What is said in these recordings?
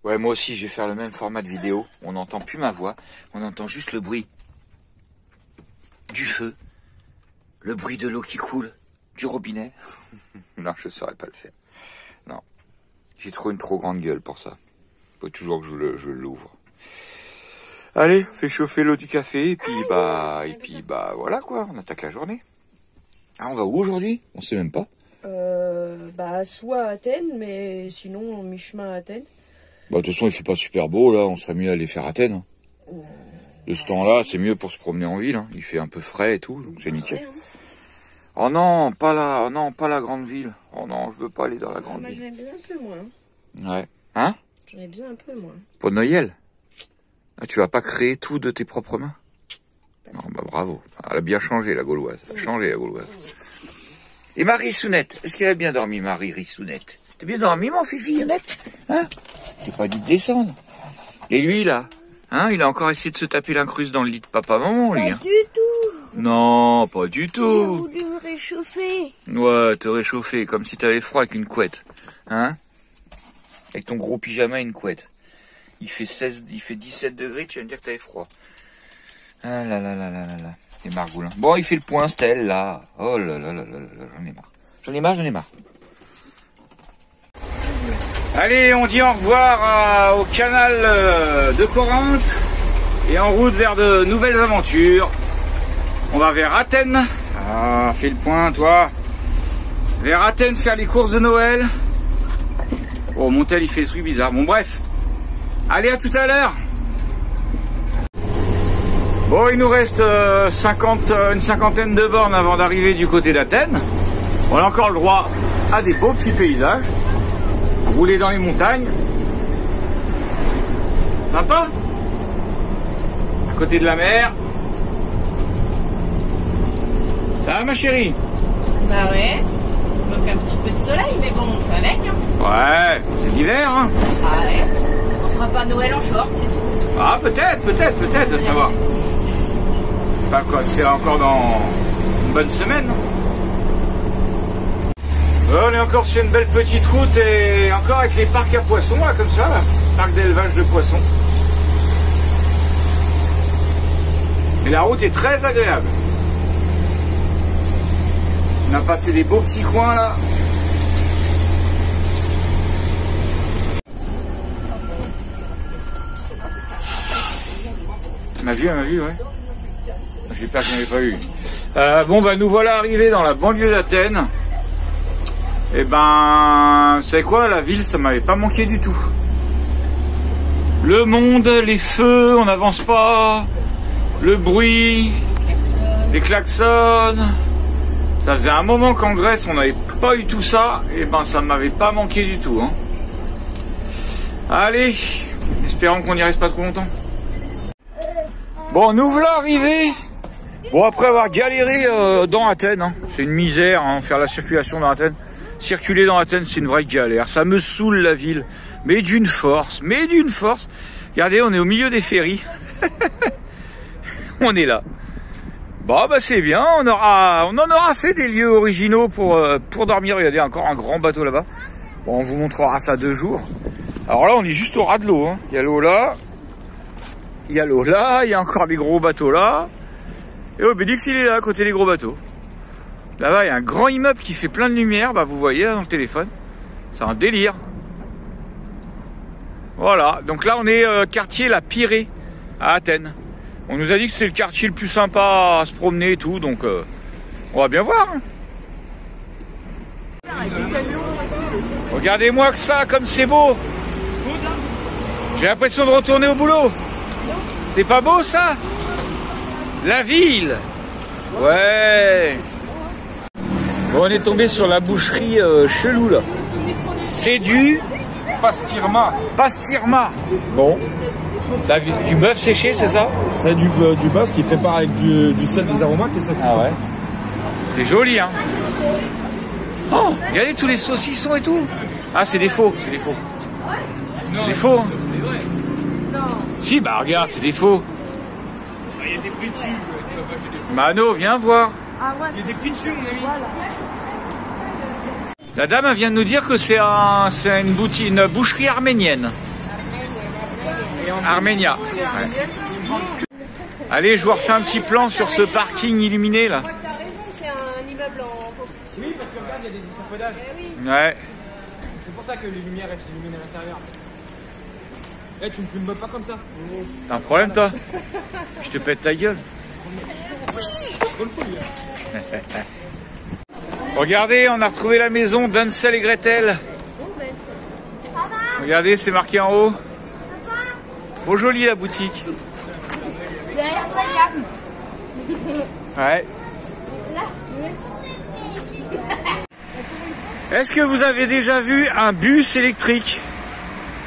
Ouais, moi aussi, je vais faire le même format de vidéo. On n'entend plus ma voix, on entend juste le bruit du feu, le bruit de l'eau qui coule, du robinet. Non, je ne saurais pas le faire. Non, j'ai une trop grande gueule pour ça. Faut toujours que je l'ouvre. Allez, on fait chauffer l'eau du café, et puis voilà quoi, on attaque la journée. Ah, on va où aujourd'hui? On sait même pas. Soit à Athènes, mais sinon mi-chemin à Athènes. Bah, de toute façon, il fait pas super beau, là, on serait mieux à aller faire Athènes. De ce temps-là, c'est mieux pour se promener en ville, hein. Il fait un peu frais et tout, donc c'est nickel. Oh non, pas la grande ville. Oh non, je veux pas aller dans la grande ville. J'en ai bien un peu moins. Ouais. Hein? J'en ai bien un peu moins. Pour Noël? Ah, tu vas pas créer tout de tes propres mains? Non, bah bravo. Elle a bien changé, la Gauloise. Elle a changé, la Gauloise. Et Marie-Sounette, est-ce qu'elle a bien dormi, Marie-Sounette? T'as bien dormi, mon fifillonnette? Hein? T'es pas dit de descendre. Et lui, là? Hein? Il a encore essayé de se taper l'incruste dans le lit de papa-maman, lui. Pas du tout. Non, pas du tout. J'ai voulu me réchauffer. Ouais, te réchauffer, comme si t'avais froid avec une couette. Hein? Avec ton gros pyjama et une couette. Il fait 17 degrés, tu vas me dire que t'avais froid. Ah là là là là là là. C'est margoulin. Bon, il fait le point, Stella, là. Oh là là là là là, j'en ai marre. Allez, on dit au revoir au canal de Corinthe. Et en route vers de nouvelles aventures. On va vers Athènes. Ah, fais le point, toi. Vers Athènes, faire les courses de Noël. Oh, mon tel, il fait des trucs bizarres. Bon, bref. Allez, à tout à l'heure. Bon, il nous reste une cinquantaine de bornes avant d'arriver du côté d'Athènes. On a encore le droit à des beaux petits paysages. Rouler dans les montagnes. Sympa. À côté de la mer. Ça va, ma chérie? Bah ouais. Donc un petit peu de soleil, mais bon, on fait avec. Hein. Ouais, c'est l'hiver, hein. Ah ouais. On fera pas Noël en short, c'est tout. Ah, peut-être, ça va. C'est pas quoi, c'est encore dans une bonne semaine. On est encore sur une belle petite route et encore avec les parcs à poissons, là, comme ça, là. Parc d'élevage de poissons. Et la route est très agréable. On a passé des beaux petits coins, là. Elle m'a vu, ouais. J'espère que je n'avais pas eu. Bon, nous voilà arrivés dans la banlieue d'Athènes. Et vous savez quoi, la ville, ça m'avait pas manqué du tout. Le monde, les feux, on n'avance pas. Le bruit, les klaxons. Ça faisait un moment qu'en Grèce, on n'avait pas eu tout ça. Et ça m'avait pas manqué du tout. Hein. Allez, espérons qu'on n'y reste pas trop longtemps. Bon, nous voilà arrivés. Bon, après avoir galéré dans Athènes, hein, c'est une misère, hein, faire la circulation dans Athènes. Circuler dans Athènes, c'est une vraie galère. Ça me saoule la ville, mais d'une force. Regardez, on est au milieu des ferries. On est là. Bon, c'est bien. On en aura fait des lieux originaux pour dormir. Regardez, encore un grand bateau là-bas. Bon, on vous montrera ça 2 jours. Alors là, on est juste au ras de l'eau. Hein. Il y a l'eau là. Il y a l'eau là. Il y a encore des gros bateaux là. Et Obélix, il est là, à côté des gros bateaux. Là-bas, il y a un grand immeuble qui fait plein de lumière. Vous voyez là, dans le téléphone. C'est un délire. Voilà. Donc là, on est quartier La Pirée, à Athènes. On nous a dit que c'est le quartier le plus sympa à se promener et tout. Donc, on va bien voir. Regardez-moi que ça, comme c'est beau. J'ai l'impression de retourner au boulot. C'est pas beau, ça? La ville. Ouais. Bon, on est tombé sur la boucherie chelou là. C'est du pastirma. Bon. Du bœuf séché, c'est ça? C'est du bœuf qui prépare avec du sel, des aromates et ça. Ah ouais. C'est joli, hein. Oh, regardez tous les saucissons et tout. Ah, c'est des faux, c'est des faux. C'est des faux. Hein. Si, regarde, c'est des faux. Il y a des prix dessus, tu vas pas acheter des faux. Mano, viens voir. Ah ouais. Il y a des prix dessus, mon ami. Voilà. La dame elle vient de nous dire que c'est une boucherie arménienne. Arménia. Ouais. Allez, je vous refais un petit plan sur ce parking illuminé là. T'as raison, c'est un immeuble en construction. Oui, parce que regarde, il y a des échafaudages. Ouais. C'est pour ça que les lumières, elles s'illuminent à l'intérieur. Eh, tu me filmes pas comme ça. T'as un problème toi? Je te pète ta gueule. Regardez, on a retrouvé la maison d'Hansel et Gretel. Regardez, c'est marqué en haut. Trop jolie la boutique. Derrière toi, Ouais. Est-ce que vous avez déjà vu un bus électrique?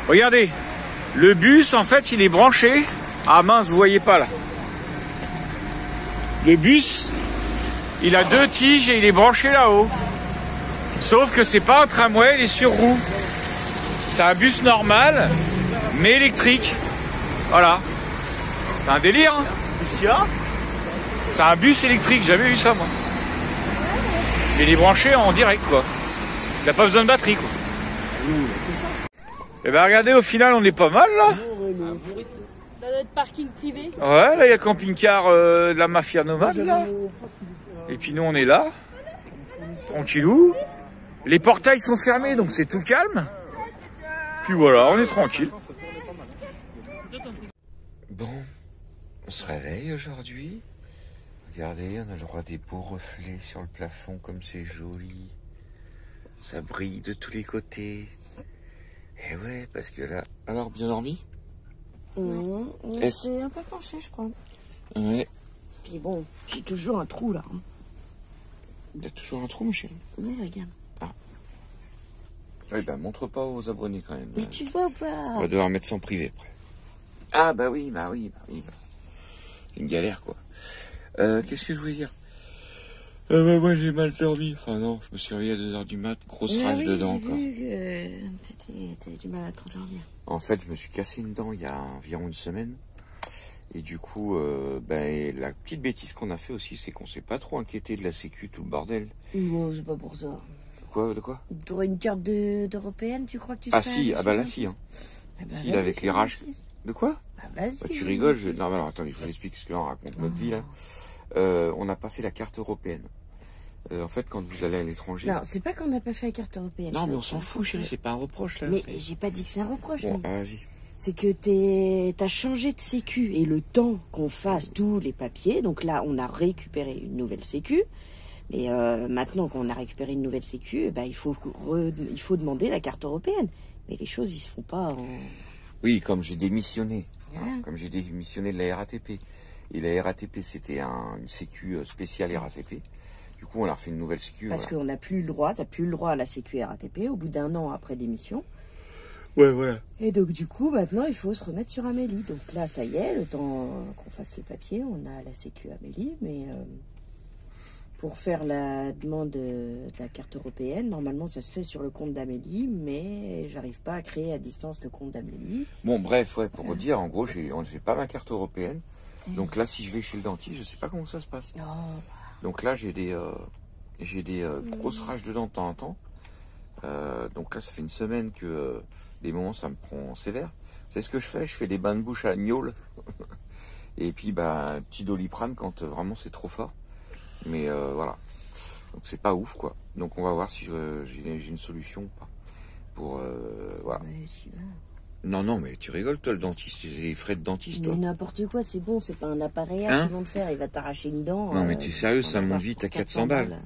Regardez, le bus en fait il est branché. Ah mince, vous voyez pas là. Le bus, il a 2 tiges et il est branché là-haut. Sauf que c'est pas un tramway, il est sur roue. C'est un bus normal, mais électrique. Voilà. C'est un délire, hein. C'est un bus électrique, j'ai jamais vu ça moi. Il est branché en direct quoi. Il n'a pas besoin de batterie quoi. Et ben regardez, au final on est pas mal là. dans notre parking privé. Ouais, là il y a le camping-car de la mafia nomade là. Et puis nous on est là. Tranquillou. Les portails sont fermés donc c'est tout calme. Puis voilà, on est tranquille. Bon, on se réveille aujourd'hui. Regardez, on a le droit des beaux reflets sur le plafond comme c'est joli. Ça brille de tous les côtés. Et ouais, parce que là... Alors, bien dormi? C'est un peu penché, je crois. Ouais. Puis bon, j'ai toujours un trou là. T'as toujours un trou, Michel? Oui, regarde. Oui, bah montre pas aux abonnés quand même. Mais tu vois On pas. va devoir mettre ça en privé après. Ah bah oui. C'est une galère quoi. Qu'est-ce que je voulais dire? Bah, moi j'ai mal dormi. Enfin non, je me suis réveillé à 2 h du mat, grosse rage dedans quoi. J'ai vu que t'avais du mal à t'endormir. En fait, je me suis cassé une dent il y a environ une semaine. Et du coup, la petite bêtise qu'on a fait aussi, c'est qu'on s'est pas trop inquiété de la sécu, tout le bordel. Non, c'est pas pour ça. Quoi, de quoi? T'aurais une carte d'européenne, tu crois que tu Ah serais si, allé ah bah sur là un si. site? Hein. Ah bah, Si, vas-y, avec les fais rages. un site. De quoi? Bah vas-y. Bah, tu rigoles, non mais alors attendez, je vous explique ce qu'on raconte notre vie là. On n'a pas fait la carte européenne. En fait, quand vous allez à l'étranger... Non, c'est pas qu'on n'a pas fait la carte européenne. Non, mais on s'en fout, chérie, c'est pas un reproche là. Mais j'ai pas dit que c'est un reproche. Bon, mais vas-y. c'est que t'as changé de sécu et le temps qu'on fasse tous les papiers, donc là on a récupéré une nouvelle sécu, mais maintenant qu'on a récupéré une nouvelle sécu, il faut demander la carte européenne. Mais les choses ils se font pas en... Oui, comme j'ai démissionné, Voilà. comme j'ai démissionné de la RATP. Et la RATP c'était une sécu spéciale RATP. Du coup on a refait une nouvelle sécu. Parce qu'on n'a plus le droit, t'as plus le droit à la sécu RATP au bout d'1 an après démission. Ouais, voilà. Et donc du coup, maintenant, il faut se remettre sur Amélie. Donc là, ça y est, le temps qu'on fasse les papiers, on a la sécu Amélie. Mais pour faire la demande de la carte européenne, normalement, ça se fait sur le compte d'Amélie. Mais j'arrive pas à créer à distance le compte d'Amélie. Bon, bref, ouais, pour vous dire, en gros, j'ai pas ma carte européenne. Donc là, si je vais chez le dentiste, je sais pas comment ça se passe. Donc là, j'ai des grosses rages de dents de temps en temps. Donc là, ça fait une semaine que des moments, ça me prend sévère. Vous savez ce que je fais? Je fais des bains de bouche à gnôle. Et puis, petit Doliprane quand vraiment c'est trop fort. Mais voilà. Donc c'est pas ouf, quoi. Donc on va voir si j'ai une solution ou pas. Pour, voilà. Ouais, tu vas. Non, mais tu rigoles, toi, le dentiste. Tu les frais de dentiste, toi. Mais n'importe quoi, c'est bon, c'est pas un appareillage Hein qu'ils vont te faire. Il va t'arracher une dent. Non, mais t'es sérieux, ça monte va vite pour à 400 balles.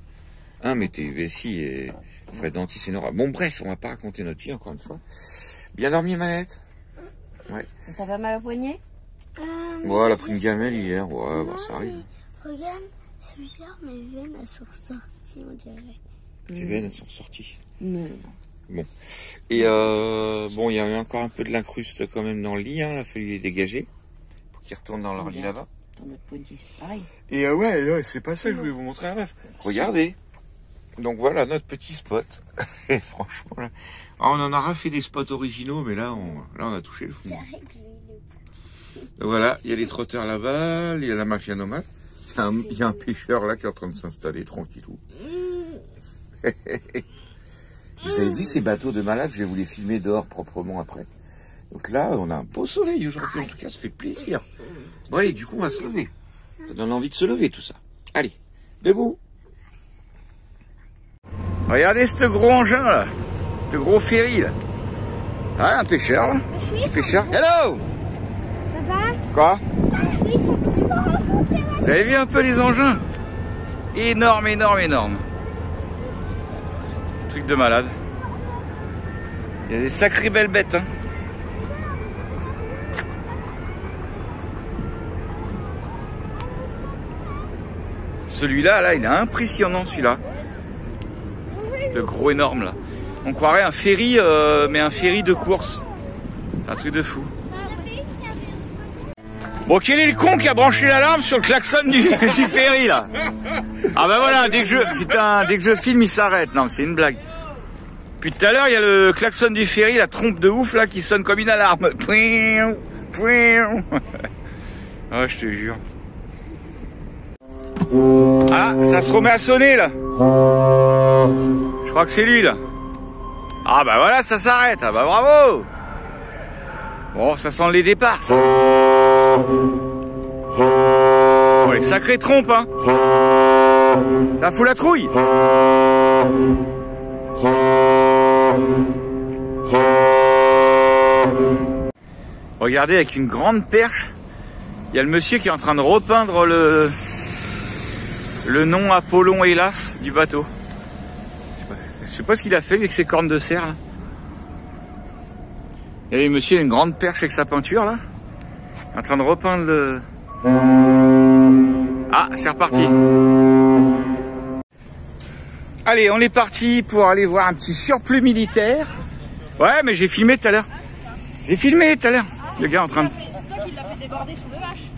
Hein, mais si, frais de dentiste, c'est normal. Bon, bref, on va pas raconter notre vie, encore une fois. Bien dormi, Manette? Ouais. T'as pas mal au poignet? Ouais, elle a pris une gamelle hier. Ouais, ça arrive. Regarde, c'est bizarre, mes veines elles sont ressorties, on dirait. Tes veines, elles sont sorties. Non. Bon. Et il y a eu encore un peu de l'incruste quand même dans le lit. Hein. Il a fallu les dégager pour qu'ils retournent dans leur lit là-bas. Dans notre poignet, c'est pareil. Et ouais, c'est pas ça que je voulais vous montrer à rêve. Regardez. Donc voilà notre petit spot. Et franchement, là, on en aura fait des spots originaux, mais là, on a touché le fond. Voilà, il y a les trotteurs là-bas, il y a la mafia nomade. Il y a un pêcheur là qui est en train de s'installer tranquillou. Vous avez vu ces bateaux de malades? Je vais vous les filmer dehors proprement après. Donc là, on a un beau soleil aujourd'hui, en tout cas, ça fait plaisir. Bon allez, du coup, on va se lever. Ça donne envie de se lever, tout ça. Allez, debout. Regardez ce gros engin, là. Ce gros ferry, là. Ah, un pêcheur, là. Un petit pêcheur. Hello! Papa? Quoi? Je suis son petit bras. Vous avez vu un peu les engins? Énorme, énorme, énorme. Truc de malade. Il y a des sacrées belles bêtes, hein. Celui-là, là, il est impressionnant, celui-là. Le gros énorme, là. On croirait un ferry, mais un ferry de course. C'est un truc de fou. Bon, quel est le con qui a branché l'alarme sur le klaxon du ferry, là? Ah bah voilà, dès que je filme, il s'arrête. Non, c'est une blague. Puis tout à l'heure, il y a le klaxon du ferry, la trompe de ouf, là, qui sonne comme une alarme. Ah, je te jure. Ah, ça se remet à sonner, là. Je crois que c'est lui, là. Ah bah voilà, ça s'arrête. Ah bah bravo. Bon, ça sent les départs, ça. Ouais, sacrée trompe, hein. Ça fout la trouille. Regardez, avec une grande perche, il y a le monsieur qui est en train de repeindre le nom Apollon Hélas du bateau. Je sais pas ce qu'il a fait avec ses cornes de cerf, là. Et le monsieur a une grande perche avec sa peinture, là. En train de repeindre le... Ah, c'est reparti. Allez, on est parti pour aller voir un petit surplus militaire. Ouais, mais j'ai filmé tout à l'heure. J'ai filmé tout à l'heure. Le gars en train de... C'est toi qui l'as fait déborder sous le vache.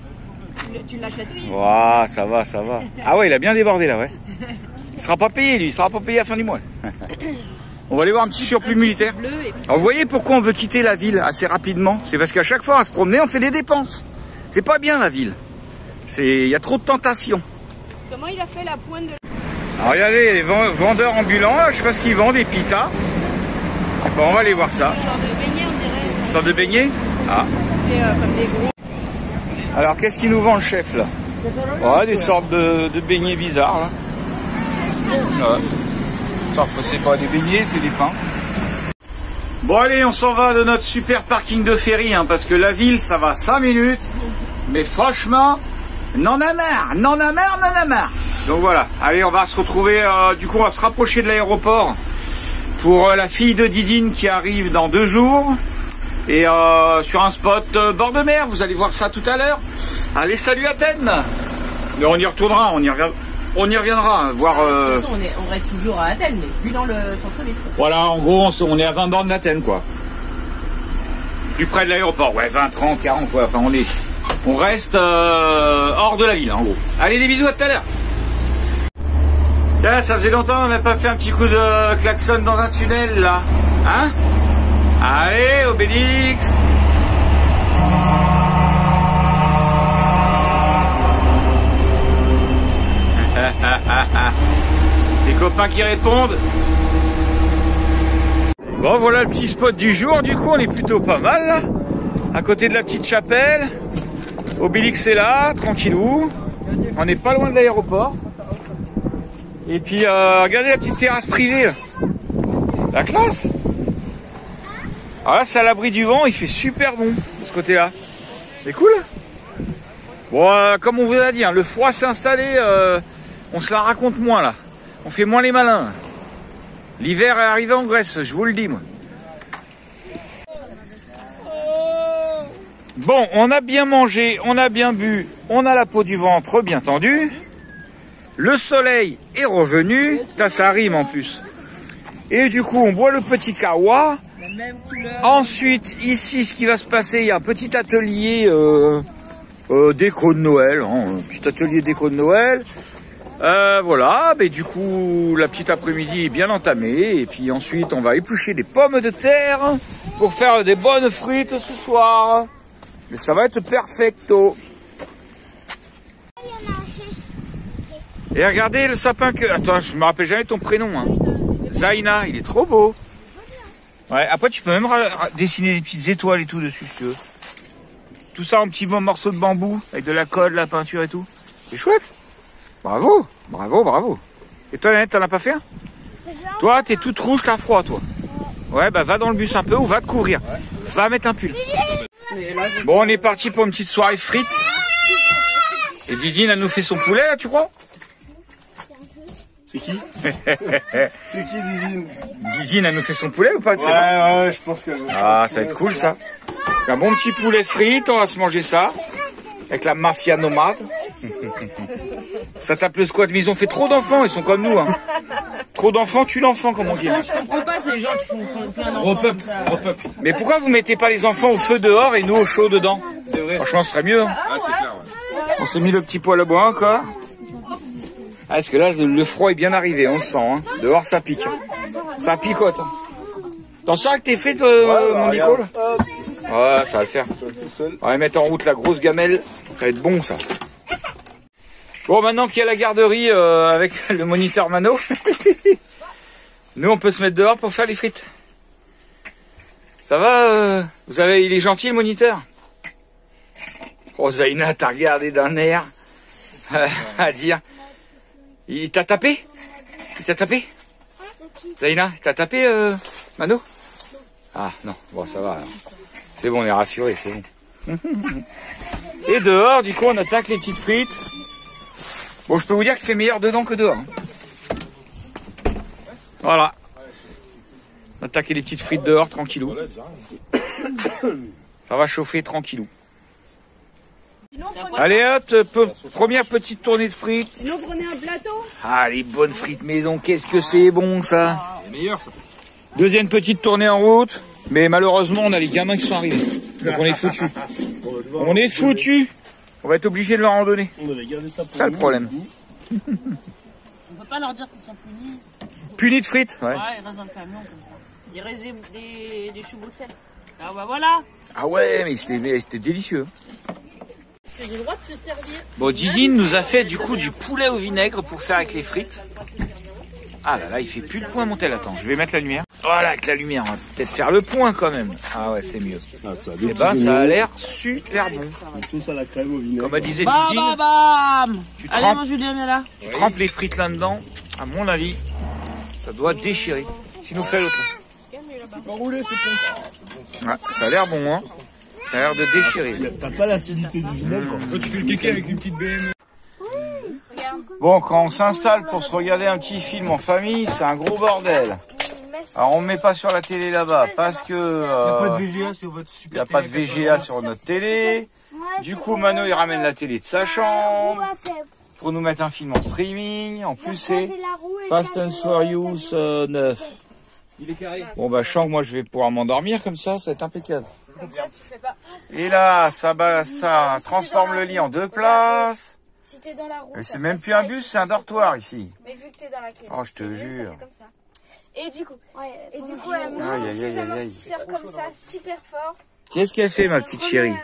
Tu l'as chatouillé. Ouah, ça va, ça va. Ah ouais, il a bien débordé, là, ouais. Il sera pas payé, lui. Il sera pas payé à la fin du mois. On va aller voir un petit surplus militaire. Alors, vous voyez pourquoi on veut quitter la ville assez rapidement? C'est parce qu'à chaque fois à se promener, on fait des dépenses. C'est pas bien, la ville. Il y a trop de tentations. Comment il a fait la pointe de... Alors regardez, les vendeurs ambulants, là, je sais pas ce qu'ils vendent, des pitas. Bon, on va aller voir ça. Genre de beignet, on dirait. Une sorte de beignet? Ah. C'est comme des gros. Alors qu'est-ce qu'il nous vend, le chef, là? Ouais, des sortes de beignets bizarres, là. Ouais. Sauf que c'est pas des beignets, c'est des pains. Bon allez, on s'en va de notre super parking de ferry, hein, parce que la ville, ça va 5 minutes. Mais franchement, n'en a marre, n'en a marre, n'en a marre. Donc voilà, allez, on va se retrouver, du coup on va se rapprocher de l'aéroport pour la fille de Didine qui arrive dans 2 jours. Et sur un spot bord de mer, vous allez voir ça tout à l'heure. Allez, salut Athènes. Mais on y retournera, on y reviendra, voir... De toute façon, on reste toujours à Athènes, mais plus dans le centre-ville. Voilà, en gros, on est à 20 bornes d'Athènes, quoi. Plus près de l'aéroport, ouais, 20, 30, 40, quoi. Enfin, on reste hors de la ville, en gros. Allez, des bisous, à tout à l'heure. Tiens, ça faisait longtemps, on n'a pas fait un petit coup de klaxon dans un tunnel, là. Hein? Allez, Obélix. Les copains qui répondent. Bon, voilà le petit spot du jour. Du coup, on est plutôt pas mal, là. À côté de la petite chapelle. Obélix est là, tranquillou. On n'est pas loin de l'aéroport. Et puis, regardez la petite terrasse privée, là. La classe. Alors là, c'est à l'abri du vent. Il fait super bon, de ce côté-là. C'est cool. Bon, comme on vous a dit, hein, le froid s'est installé. On se la raconte moins, là. On fait moins les malins. L'hiver est arrivé en Grèce, je vous le dis, moi. Bon, on a bien mangé, on a bien bu, on a la peau du ventre bien tendue. Le soleil est revenu. Ça rime en plus. Et du coup, on boit le petit kawa. Ensuite, ici, ce qui va se passer, il y a un petit atelier déco de Noël. Hein, un petit atelier déco de Noël. Voilà, mais du coup, la petite après-midi est bien entamée. Et puis ensuite, on va éplucher des pommes de terre pour faire des bonnes frites ce soir. Mais ça va être perfecto. Et regardez le sapin que... Attends, je me rappelle jamais ton prénom. Hein. Zaina, il est trop beau. Ouais, après tu peux même dessiner des petites étoiles et tout dessus si tu veux. Tout ça en petits morceaux de bambou, avec de la colle, la peinture et tout. C'est chouette. Bravo, bravo, bravo. Et toi, Nanette, t'en as pas fait un? Toi, t'es toute rouge, t'as froid, toi. Ouais, bah va dans le bus un peu ou va te couvrir. Va mettre un pull. Bon, on est parti pour une petite soirée frites. Et Didine, elle nous fait son poulet, là, tu crois? C'est qui? C'est qui, Didine? Didine, elle nous fait son poulet ou pas? Ouais, je pense qu'elle... Ah, ça va être cool, ça. Un bon petit poulet frites, on va se manger ça. Avec la mafia nomade. Ça tape le squat, mais ils ont fait trop d'enfants, ils sont comme nous. Hein. Trop d'enfants tue l'enfant, comme on dit. Je comprends pas ces gens qui font plein d'enfants comme ça. Mais pourquoi vous mettez pas les enfants au feu dehors et nous au chaud dedans? C'est vrai. Franchement, ce serait mieux. Hein. Ah, c'est clair, ouais. On s'est mis le petit poêle à bois encore. Ah, parce que là, le froid est bien arrivé, on le sent. Hein. Dehors, ça pique. Hein. Ça picote. Hein. T'en sors avec tes frites, mon Nico là? Ouais, ça va le faire. On va mettre en route la grosse gamelle. Ça va être bon, ça. Bon, maintenant qu'il y a la garderie avec le moniteur Mano, nous, on peut se mettre dehors pour faire les frites. Ça va il est gentil, le moniteur? Oh, Zaina, t'as regardé d'un air à dire. Il t'a tapé? Il t'a tapé? Zaina, t'as tapé, Mano? Ah, non. Bon, ça va, alors. C'est bon, on est rassurés, c'est bon. Et dehors, du coup, on attaque les petites frites. Bon, je peux vous dire qu'il fait meilleur dedans que dehors. Voilà. On attaque les petites frites dehors, tranquillou. Ça va chauffer tranquillou. Allez hop, première petite tournée de frites. Sinon, prenez un plateau. Ah, les bonnes frites maison, qu'est-ce que c'est bon, ça. C'est meilleur, ça. Deuxième petite tournée en route. Mais malheureusement, on a les gamins qui sont arrivés. Donc on est foutus. On est foutus. On va être obligé de leur en donner. On avait gardé ça pour ça le problème. On peut pas leur dire qu'ils sont punis. Punis de frites? Ouais. Ouais, ils restent dans le camion comme ça. Ils restent des choux Bruxelles. Ah bah voilà. Ah ouais, mais c'était délicieux. C'est le droit de se servir. Bon, Didine nous a fait du coup du poulet au vinaigre pour faire avec les frites. Ah là là, il fait plus le point, mon tel. Attends, je vais mettre la lumière. Voilà, avec la lumière, on va peut-être faire le point quand même. Ah ouais, c'est mieux. Et ben, ça a l'air super bon. Tout ça, la crème au vinaigre. Comme elle disait Bam Didine, bam bam. tu Allez, trempes, mon Julien, viens là. tu trempes les frites là-dedans. À mon avis, ça doit déchirer. Si nous fait l'autre. Enroulé, c'est bon. Ouais, ça a l'air bon, hein. Ça a l'air de déchirer. T'as pas l'acidité du vinaigre. Toi, tu fais le kéké avec une petite BM. Bon, quand on s'installe pour se regarder un petit film en famille, c'est un gros bordel. Alors on ne met pas sur la télé là-bas parce que VGA sur votre il super n'y a pas de VGA sur notre télé. Du coup, Mano il ramène la télé de sa chambre pour nous mettre un film en streaming. En plus, c'est Fast and Furious 9. Il est carré. Bon bah je sens que moi je vais pouvoir m'endormir comme ça va être impeccable. Comme ça, tu fais pas. Et là, ça transforme le lit en 2 places. Si t'es dans la roue. Et c'est même plus un bus, c'est un dortoir ici. Mais vu que t'es dans la clé. Oh, je te jure. Comme ça. Et du coup, elle Aïe, aïe, aïe, aïe, aïe. sert comme ça, super fort. Qu'est-ce qu'elle fait, ma petite chérie?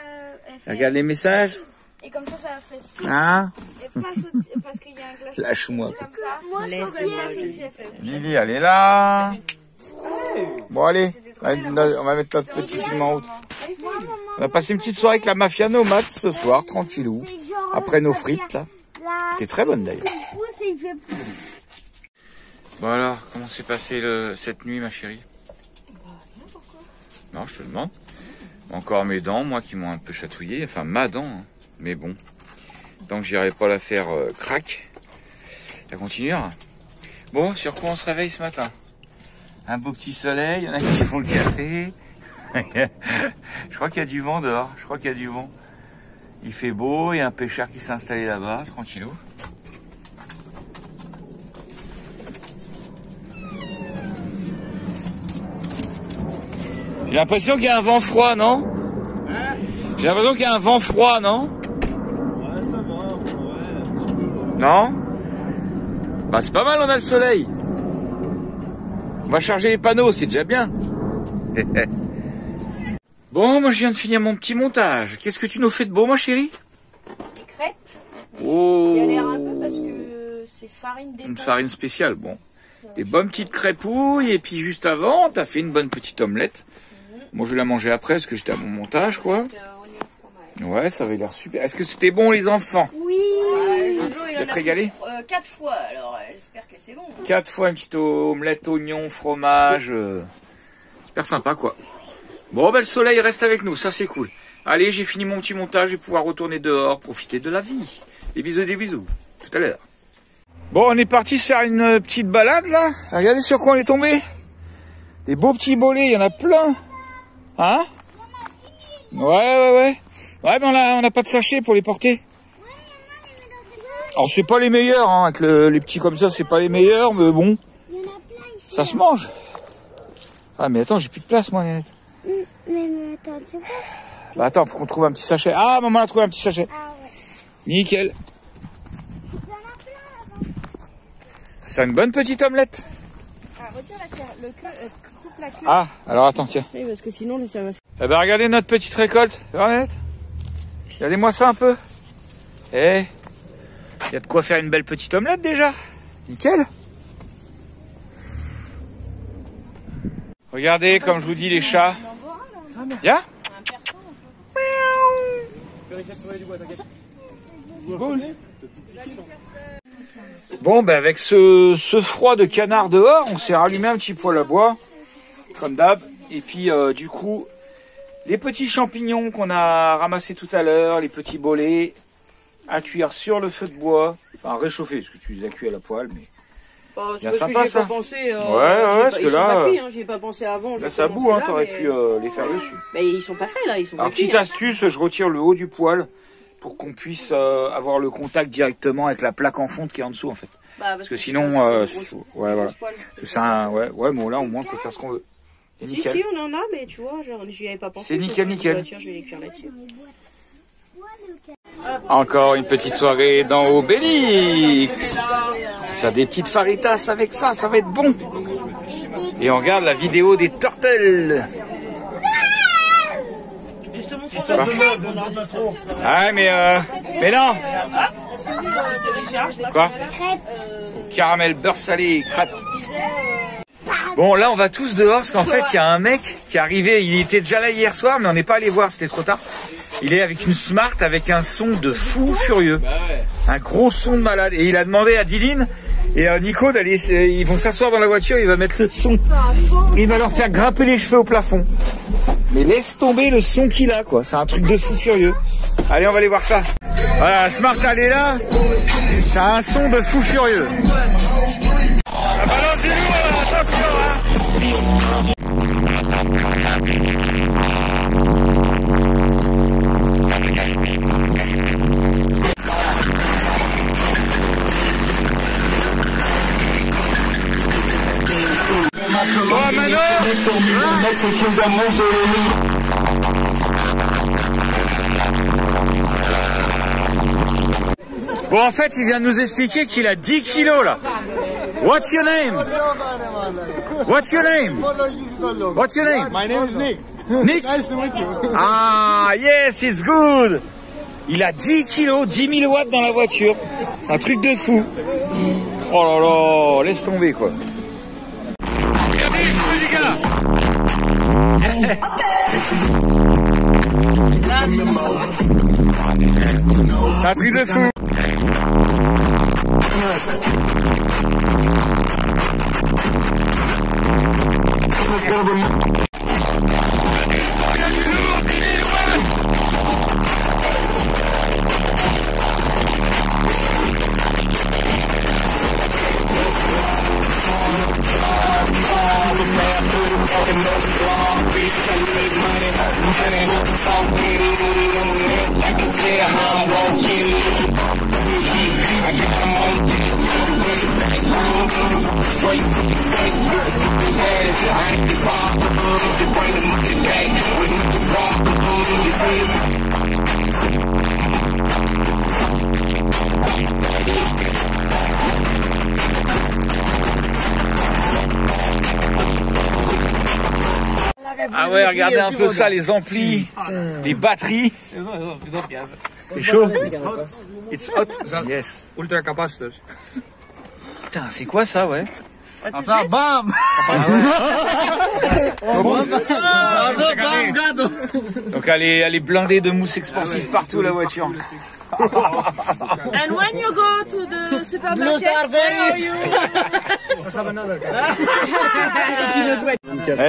Regarde les messages. Et comme ça fait si. Hein? Et passe au-dessus, parce qu'il y a un glaçon. Lâche-moi. Comme ça. Moi, je Lily, elle est là. Bon, allez. On va mettre notre petit film en route. On va passer une petite soirée avec la mafia nomade ce soir, tranquillou. Après nos frites, là. Qui est très bonne, d'ailleurs. Bon alors, comment s'est passé cette nuit, ma chérie? Non, je te demande. Encore mes dents, moi, qui m'ont un peu chatouillé. Enfin, ma dent, hein. Mais bon. Tant que j'irai pas la faire crack, ça continuera. Bon, sur quoi on se réveille ce matin? Un beau petit soleil, il y en a qui font le café. Je crois qu'il y a du vent dehors, je crois qu'il y a du vent. Il fait beau, il y a un pêcheur qui s'est installé là-bas, tranquillou. J'ai l'impression qu'il y a un vent froid, non? J'ai l'impression qu'il y a un vent froid, non? Ouais, ça va. Ouais, un petit peu. Non? Bah c'est pas mal, on a le soleil. On va charger les panneaux, c'est déjà bien. Bon, moi je viens de finir mon petit montage. Qu'est-ce que tu nous fais de beau, ma chérie? Des crêpes. Oh. Qui a l'air un peu parce que c'est farine d'épaule. Une farine spéciale, bon. Des bonnes petites crêpouilles. Et puis juste avant, t'as fait une bonne petite omelette. Moi, je vais la manger après parce que j'étais à mon montage, quoi. Ouais, ça avait l'air super. Est-ce que c'était bon, les enfants? Oui. Jojo, il en D'être a régalé? 4 fois, alors j'espère que c'est bon. 4 fois une petite omelette, oignon, fromage. Super sympa, quoi. Bon, ben le soleil reste avec nous, ça c'est cool. Allez, j'ai fini mon petit montage, je vais pouvoir retourner dehors, profiter de la vie. Des bisous, tout à l'heure. Bon, on est parti se faire une petite balade, là. Regardez sur quoi on est tombé. Des beaux petits bolets, il y en a plein. Hein? Ouais. Ouais, mais on n'a pas de sachet pour les porter. Alors, c'est pas les meilleurs, hein. Avec les petits comme ça, c'est pas les meilleurs, mais bon. Ça se mange. Ah, mais attends, j'ai plus de place, moi, Nénette. Mais attends, c'est quoi? Bah attends, faut qu'on trouve un petit sachet. Ah, maman a trouvé un petit sachet. Ah ouais. Nickel. C'est une bonne petite omelette. Ah, retire la queue, coupe la queue. Ah, alors attends, tiens. Oui, parce que sinon, ça va. Eh ben, regardez notre petite récolte. Regardez. Regardez-moi ça un peu. Eh, il y a de quoi faire une belle petite omelette déjà. Nickel. Regardez, comme je vous dis, les chats. Viens. Bon, ben avec ce froid de canard dehors, on s'est rallumé un petit poêle à bois, comme d'hab. Et puis, du coup, les petits champignons qu'on a ramassés tout à l'heure, les petits bolets, à cuire sur le feu de bois. Enfin, réchauffer, parce que tu les as cuits à la poêle, mais... C'est bien parce sympa, que j'y ai ça. pas pensé. Ouais, parce que ils sont là, pas cuits, hein, j'y ai pas pensé avant. Là, ça boue, hein, t'aurais pu les faire dessus. Mais ils sont pas faits là, ils sont Alors, pas cuits. petite astuce, je retire le haut du poêle pour qu'on puisse avoir le contact directement avec la plaque en fonte qui est en dessous, en fait. Bah, Parce que sinon, ouais, voilà. C'est un, ouais, mais bon, là, au moins, on peut faire ce qu'on veut. C'est nickel. Si, on en a, mais tu vois, genre, j'y avais pas pensé. C'est nickel, nickel. Bah, tiens, je vais les cuire là-dessus. Encore une petite soirée dans Obélix. Ça, des petites faritas avec ça, ça va être bon. Et on regarde la vidéo des turtles. Ah, mais non. Quoi? Caramel, beurre salé, crêpes. Bon, là, on va tous dehors parce qu'en fait, il y a un mec qui est arrivé. Il était déjà là hier soir, mais on n'est pas allé voir, c'était trop tard. Il est avec une Smart avec un son de fou furieux. Un gros son de malade. Et il a demandé à Dylan et à Nico d'aller, ils vont s'asseoir dans la voiture, il va mettre le son. Il va leur faire grimper les cheveux au plafond. Mais laisse tomber le son qu'il a, quoi. C'est un truc de fou furieux. Allez, on va aller voir ça. Voilà, Smart, elle est là. Ça a un son de fou furieux. La balance du loup, attention, hein. Bon, en fait, il vient de nous expliquer qu'il a 10 kilos, là. What's your name? What's your name? What's your name? My name is Nick. Nick? Nice to meet you. Ah, yes, it's good. Il a 10 kilos, 10 000 watts dans la voiture. Un truc de fou. Oh là là, laisse tomber, quoi. Regardez, les gars. C'est un truc de fou. Ah ouais, regardez un peu ça, les amplis, les batteries. C'est chaud. It's hot. Yes. Ultra capacitors. Putain, c'est quoi ça, ouais? Enfin, bam. Donc elle est blindée de mousse expansive partout la voiture. And when you go to the supermarket,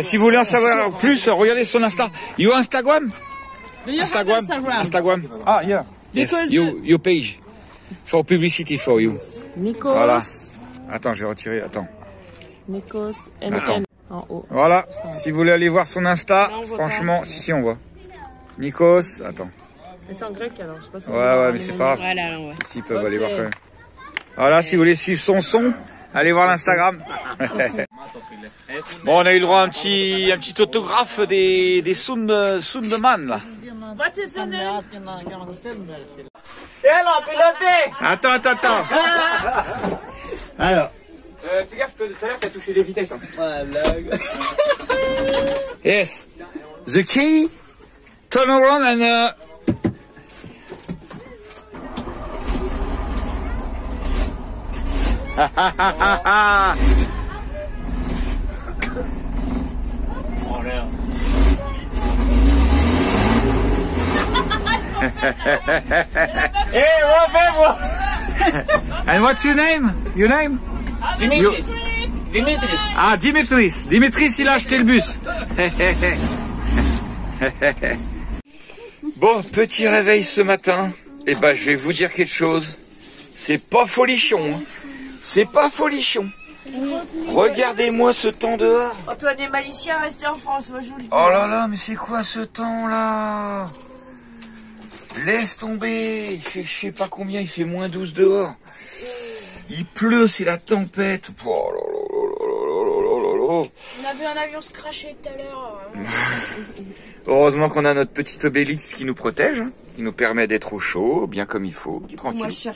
Si vous voulez en savoir plus, regardez son Insta. You Instagram? do you Instagram? have Instagram? Instagram. Ah, yeah. Yes. Because Your page. For publicity for you. Nikos, Voilà. Attends, je vais retirer. Attends. Nikos, Attends. NN en haut. Voilà. Si vous voulez aller voir son Insta, Non, on voit franchement, si on voit. Nikos. Attends. Mais c'est en grec alors, je sais pas si on Ouais, va ouais, mais c'est pas grave. Voilà, ouais. Ils peuvent aller voir quand même. Voilà, si vous voulez suivre son son, allez voir l'Instagram. Bon, on a eu le droit à un petit autographe des Sundeman là. What is your name? Attends. Alors. Fais gaffe, tout à l'heure t'as touché les vitesses. Hein. Yes. The key. Turn around and. Hey, refais-moi. And what's your name? Your name? Dimitris. Dimitris. Ah, Dimitris. Dimitris, il a acheté le bus. Bon, petit réveil ce matin. Eh ben, je vais vous dire quelque chose. C'est pas folichon. Hein. C'est pas folichon. Regardez-moi ce temps dehors. Antoine et Malicia restés en France, moi je vous le dis. Oh là là, mais c'est quoi ce temps là? Laisse tomber. Il fait je sais pas combien, il fait moins 12 dehors. Il pleut, c'est la tempête. Oh là là là là là là là. On a vu un avion se cracher tout à l'heure. Heureusement qu'on a notre petit Obélix qui nous protège, hein, qui nous permet d'être au chaud, bien comme il faut, tranquille. Moi je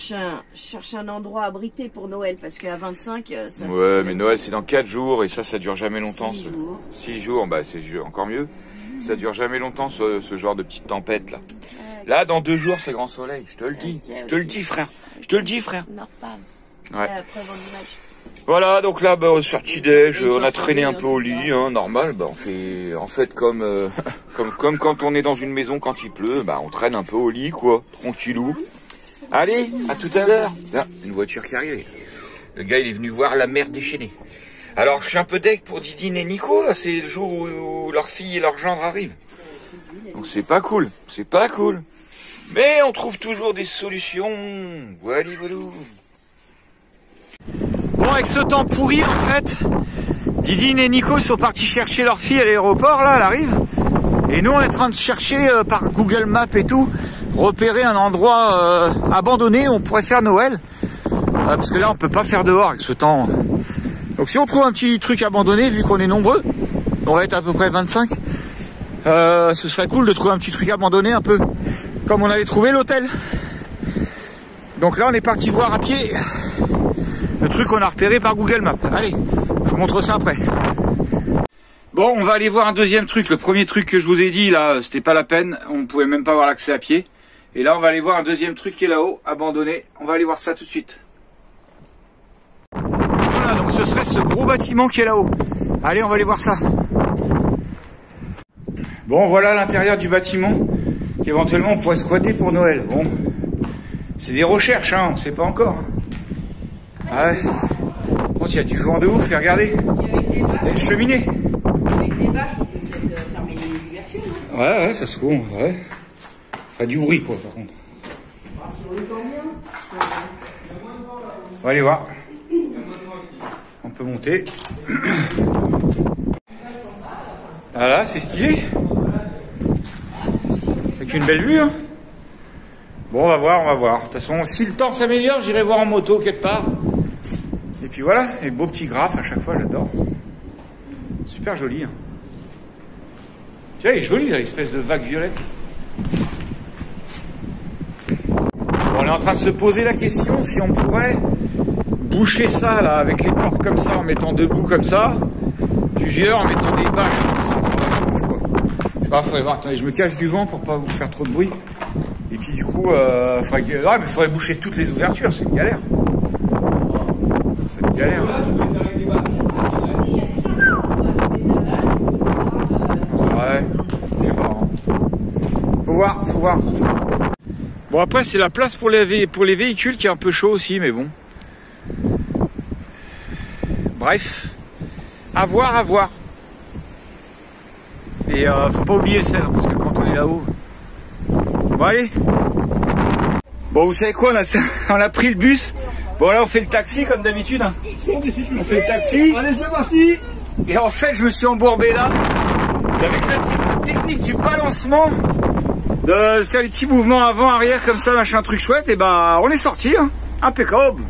cherche un endroit abrité pour Noël parce qu'à 25 ça Ouais, mais Noël c'est dans 4 jours et ça dure jamais longtemps. 6 jours. 6 jours, bah c'est encore mieux. Ça dure jamais longtemps ce genre de petite tempête là. Là dans 2 jours c'est grand soleil, je te le dis. Je te le dis frère. Je te le dis frère. On en reparle. Ouais. Après vendredi. Voilà, donc là, bah, sur petit-déj, on a traîné un peu au lit, hein, normal. Bah, on fait, en fait, comme quand on est dans une maison quand il pleut, bah, on traîne un peu au lit, quoi, tranquillou. Allez, à tout à l'heure. Là, une voiture qui arrive. Le gars, il est venu voir la mer déchaînée. Alors, je suis un peu deg pour Didine et Nico, là, c'est le jour où leur fille et leur gendre arrivent. Donc, c'est pas cool, Mais on trouve toujours des solutions. Voilà, voilà. Bon, avec ce temps pourri, en fait, Didine et Nico sont partis chercher leur fille à l'aéroport, là, elle arrive. Et nous, on est en train de chercher par Google Maps et tout, repérer un endroit abandonné où on pourrait faire Noël. Parce que là, on peut pas faire dehors avec ce temps. Donc si on trouve un petit truc abandonné, vu qu'on est nombreux, on va être à peu près 25, ce serait cool de trouver un petit truc abandonné, un peu comme on avait trouvé l'hôtel. Donc là, on est parti voir à pied le truc qu'on a repéré par Google Maps. Allez, je vous montre ça après. Bon, on va aller voir un deuxième truc. Le premier truc que je vous ai dit, là, c'était pas la peine. On ne pouvait même pas avoir l'accès à pied. Et là, on va aller voir un deuxième truc qui est là-haut, abandonné. On va aller voir ça tout de suite. Voilà, donc ce serait ce gros bâtiment qui est là-haut. Allez, on va aller voir ça. Bon, voilà l'intérieur du bâtiment qu'éventuellement on pourrait squatter pour Noël. Bon, c'est des recherches, hein, on sait pas encore. Ouais. Bon, il y a du vent de ouf, et regardez. Il y a une cheminée. Avec des bâches, on peut peut-être fermer les ouvertures. Ouais, ça se trouve, ouais. Enfin, du bruit, quoi, par contre. On va aller voir. On peut monter. Voilà, c'est stylé. Avec une belle vue, hein. Bon, on va voir. De toute façon, si le temps s'améliore, j'irai voir en moto quelque part. Et puis voilà, les beaux petits graphes à chaque fois, j'adore. Super joli. Hein. Tu vois, il est joli, là, l'espèce de vague violette. Bon, on est en train de se poser la question si on pourrait boucher ça, là, avec les portes comme ça, en mettant debout comme ça, plusieurs, en mettant des bâches. C'est un travail de ouf, quoi. Je sais pas, faudrait voir. Attendez, je me cache du vent pour pas vous faire trop de bruit. Et puis du coup, faudrait boucher toutes les ouvertures, c'est une galère. Galère. Ouais, je sais pas. Faut voir. Bon après c'est la place pour les véhicules qui est un peu chaud aussi, mais bon. Bref, à voir. Et faut pas oublier le sel, parce que quand on est là-haut... Bon allez. Bon vous savez quoi, on a pris le bus. Bon là on fait le taxi comme d'habitude. Hein. On fait le taxi. Allez, c'est parti. Et en fait je me suis embourbé là. Et avec la technique du balancement, de faire des petits mouvements avant, arrière comme ça, machin truc chouette, et bah on est sorti, hein. Impeccable.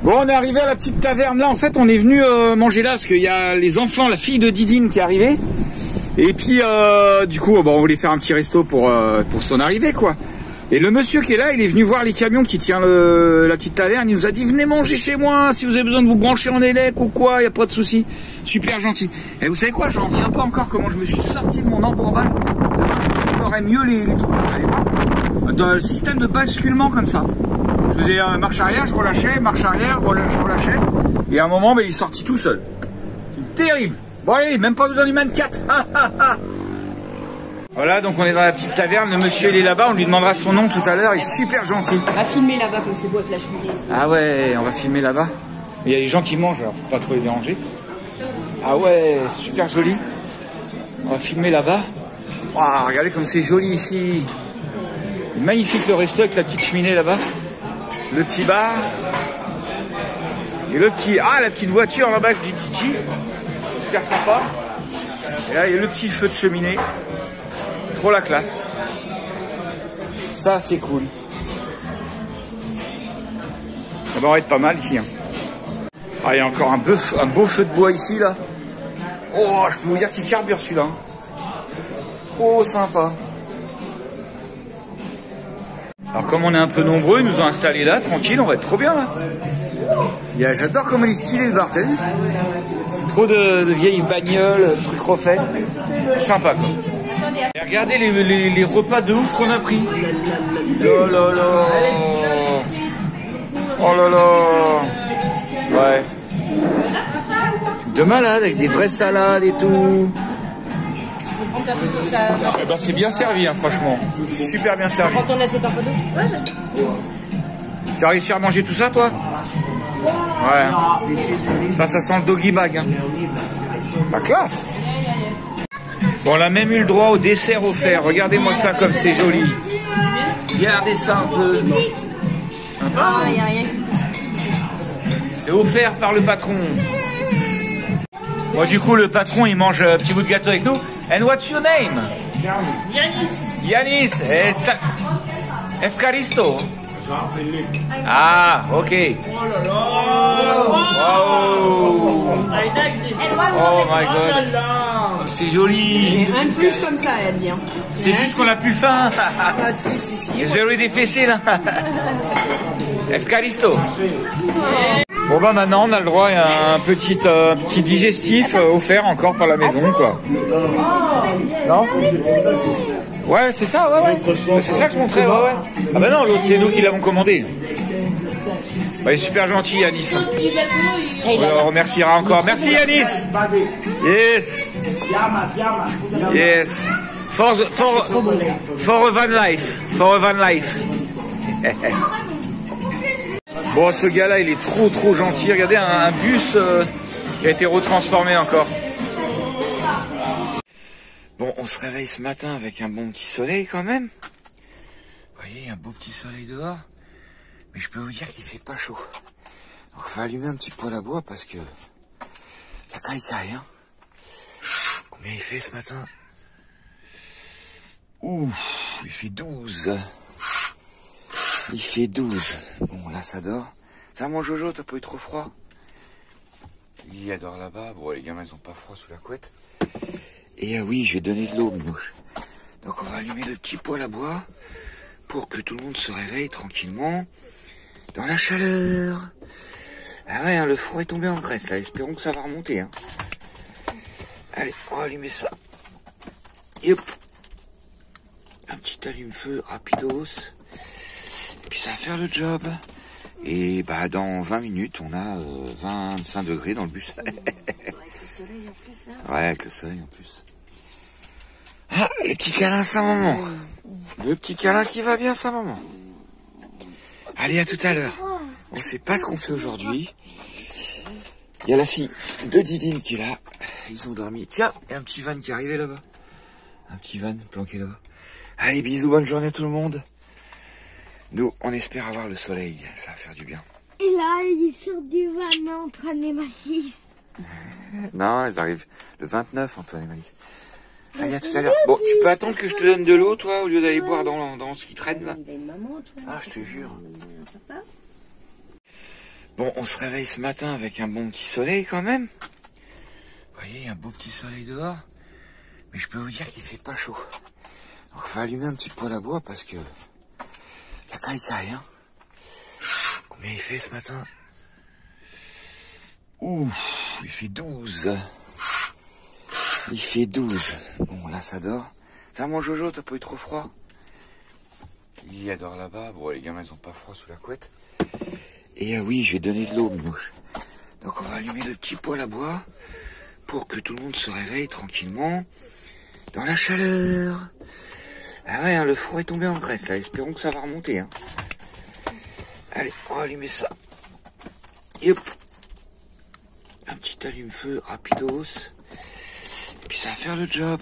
Bon on est arrivé à la petite taverne là, en fait on est venu manger là parce qu'il y a les enfants, la fille de Didine qui est arrivée. Et puis du coup bon, on voulait faire un petit resto pour son arrivée quoi. Et le monsieur qui est là, il est venu voir les camions qui tient la petite taverne. Il nous a dit venez manger chez moi si vous avez besoin de vous brancher en élec ou quoi, il n'y a pas de souci. Super gentil. Et vous savez quoi, j'en reviens pas encore comment je me suis sorti de mon embourbage. Je ferais mieux les trucs, vous savez pas. Dans le système de basculement comme ça. Je faisais marche arrière, je relâchais, marche arrière, je relâchais. Et à un moment, il est sorti tout seul. C'est terrible. Bon allez, même pas besoin du man 4. Voilà, donc on est dans la petite taverne, le monsieur il est là-bas, on lui demandera son nom tout à l'heure, il est super gentil. On va filmer là-bas comme c'est beau avec la cheminée. Ah ouais, on va filmer là-bas. Il y a des gens qui mangent, alors faut pas trop les déranger. Ah ouais, super joli. On va filmer là-bas. Waouh, regardez comme c'est joli ici. Magnifique le resto avec la petite cheminée là-bas. Le petit bar. Et le petit... Ah, la petite voiture là-bas avec du Titi. Super sympa. Et là, il y a le petit feu de cheminée. Trop la classe. Ça, c'est cool. Ça va être pas mal ici. Hein. Ah, il y a encore un beau feu de bois ici, là. Oh, je peux vous dire qu'il carbure celui-là. Trop sympa. Alors, comme on est un peu nombreux, ils nous ont installés là, tranquille, on va être trop bien, là. J'adore comment il est stylé, le bar, t'as vu ? Trop de vieilles bagnoles, trucs refaits. Sympa, quoi. Et regardez les repas de ouf qu'on a pris. Oh là là. Oh là là. Ouais. De malade avec des vraies salades et tout. Bah, c'est bien servi, hein, franchement. Super bien servi. Prends ton assiette en photo. Ouais, vas-y. Tu as réussi à manger tout ça, toi? Ouais. Ça sent le doggy bag. Hein. La classe. Bon, on a même eu le droit au dessert offert. Regardez-moi ça comme c'est joli. Regardez ça un peu. Ah, il n'y a rien qui... C'est offert par le patron. Bon, du coup, le patron, il mange un petit bout de gâteau avec nous. And what's your name? Yanis. Yanis. Efkaristo. Ah, ok. Wow. Oh my god. C'est joli. Et un de plus comme ça, elle vient. C'est juste qu'on a plus faim. Ah, si. C'est very difficile. Efkaristo. Bon bah maintenant on a le droit à un petit digestif offert encore par la maison quoi. Non? Ouais c'est ça, ouais. C'est ça que je montrais, ouais. Ah bah non, l'autre c'est nous qui l'avons commandé. Bah, il est super gentil Yanis. On le remerciera encore. Merci Yanis. Yes. Yes. For a van life. For a van life. Bon, ce gars-là, il est trop gentil. Regardez, un bus qui a été retransformé encore. Bon, on se réveille ce matin avec un bon petit soleil quand même. Vous voyez, un beau petit soleil dehors. Mais je peux vous dire qu'il fait pas chaud. Donc, il faut allumer un petit poêle à bois parce que la caille, hein. Combien il fait ce matin? Ouh, il fait 12. Il fait 12. Bon, là, ça dort. Ça, mon Jojo, t'as pas eu trop froid? Il adore là-bas. Bon, les gamins, ils ont pas froid sous la couette. Et oui, je vais donner de l'eau, Mouche. Donc, on va allumer le petit poêle à bois pour que tout le monde se réveille tranquillement dans la chaleur. Ah ouais, hein, le froid est tombé en Grèce, là. Espérons que ça va remonter. Hein. Allez, on va allumer ça. Yep. Un petit allume-feu rapidos. Et puis ça va faire le job. Et bah dans 20 minutes, on a 25 degrés dans le bus. Avec le soleil en plus, là. Ouais, avec le soleil en plus. Ah, les petits câlins, c'est un moment. Le petit câlin qui va bien, c'est un moment. Allez, à tout à l'heure. On sait pas ce qu'on fait aujourd'hui. Il y a la fille de Didine qui est là. Ils ont dormi. Tiens, il y a un petit van qui est arrivé là-bas. Un petit van planqué là-bas. Allez, bisous, bonne journée à tout le monde. Nous, on espère avoir le soleil. Ça va faire du bien. Et là, il sort du van, Antoine et Malice. Non, ils arrivent le 29, Antoine et Malice. Allez, à tout à l'heure. Bon, tu peux attendre que je te donne de l'eau, toi, au lieu d'aller boire dans ce qui traîne, là? Il a une maman, toi. Ah, je te jure. Un papa. Bon, on se réveille ce matin avec un bon petit soleil, quand même. Vous voyez, il y a un beau petit soleil dehors. Mais je peux vous dire qu'il fait pas chaud. Donc, on va allumer un petit poêle à bois parce que la caille, hein. Combien il fait ce matin? Ouh, il fait 12. Il fait 12. Bon, là, ça dort. Ça va, mon Jojo, t'as pas eu trop froid? Il adore là-bas. Bon, les gamins, ils ont pas froid sous la couette. Et oui, je vais donner de l'eau, Minouche. Donc, on va allumer le petit poêle à bois pour que tout le monde se réveille tranquillement dans la chaleur. Ah ouais, hein, le froid est tombé en Grèce, là. Espérons que ça va remonter, hein. Allez, on va allumer ça. Yop. Un petit allume-feu rapidos. Et puis ça va faire le job.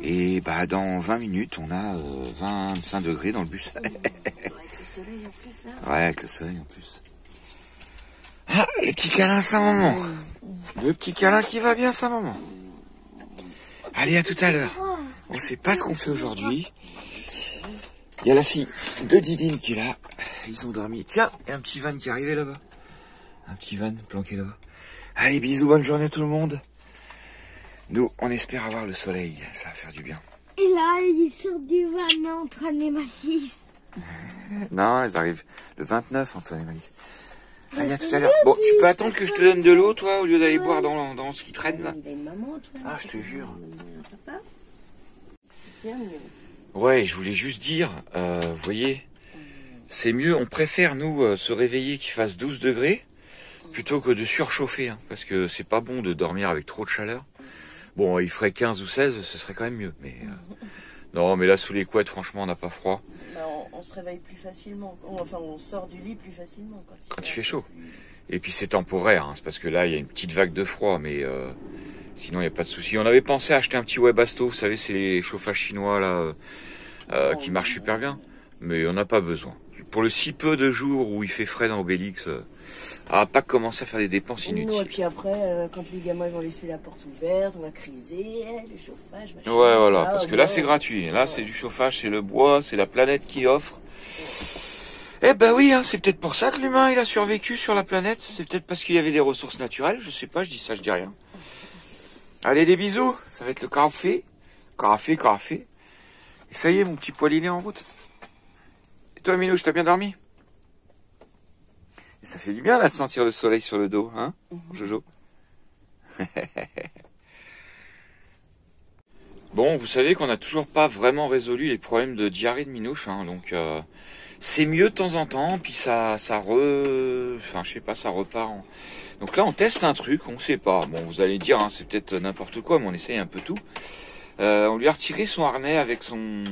Et bah dans 20 minutes, on a 25 degrés dans le bus. Avec le soleil en plus, là. Ouais, avec le soleil en plus. Ah, les petits câlins, c'est un moment. Le petit câlin qui va bien, c'est un moment. Allez, à tout à l'heure. On sait pas ce qu'on fait aujourd'hui. Il y a la fille de Didine qui est là. Ils ont dormi. Tiens, il y a un petit van qui est arrivé là-bas. Un petit van planqué là-bas. Allez, bisous, bonne journée à tout le monde. Nous, on espère avoir le soleil. Ça va faire du bien. Et là, il sort du van, Antoine et Malice. Non, ils arrivent le 29, Antoine et Malice. Allez, à tout à l'heure. Bon, tu peux attendre que je te donne de l'eau, toi, au lieu d'aller boire dans ce qui traîne, là? Il a une maman, toi. Ah, je te jure. Un papa. Bien mieux. Ouais, je voulais juste dire, vous voyez, c'est mieux, on préfère, nous, se réveiller qu'il fasse 12 degrés, plutôt que de surchauffer, hein, parce que c'est pas bon de dormir avec trop de chaleur. Bon, il ferait 15 ou 16, ce serait quand même mieux, mais... non, mais là, sous les couettes, franchement, on n'a pas froid. Bah, on se réveille plus facilement. Enfin, on sort du lit plus facilement. Quand il fait chaud. Et puis c'est temporaire, hein, c'est parce que là, il y a une petite vague de froid, mais sinon, il n'y a pas de souci. On avait pensé à acheter un petit Webasto, vous savez, c'est les chauffages chinois, là, qui marchent super bien, mais on n'a pas besoin. Pour le si peu de jours où il fait frais dans Obélix, on va pas commencer à faire des dépenses inutiles. Et puis après, quand les gamins vont laisser la porte ouverte, on va criser, le chauffage, machin. Ouais, voilà, parce que là, c'est gratuit. Là, c'est du chauffage, c'est le bois, c'est la planète qui offre. Eh ben oui, hein, c'est peut-être pour ça que l'humain, il a survécu sur la planète. C'est peut-être parce qu'il y avait des ressources naturelles, je sais pas, je dis ça, je dis rien. Allez, des bisous, ça va être le café. Café. Et ça y est, mon petit poiliné en route. Et toi, Minouche, t'as bien dormi? Et ça fait du bien, là, de sentir le soleil sur le dos, hein, Jojo? Bon, vous savez qu'on n'a toujours pas vraiment résolu les problèmes de diarrhée de Minouche, hein, donc c'est mieux de temps en temps, puis ça repart. Donc là, on teste un truc, on sait pas. Bon, vous allez dire, hein, c'est peut-être n'importe quoi, mais on essaye un peu tout. On lui a retiré son harnais avec son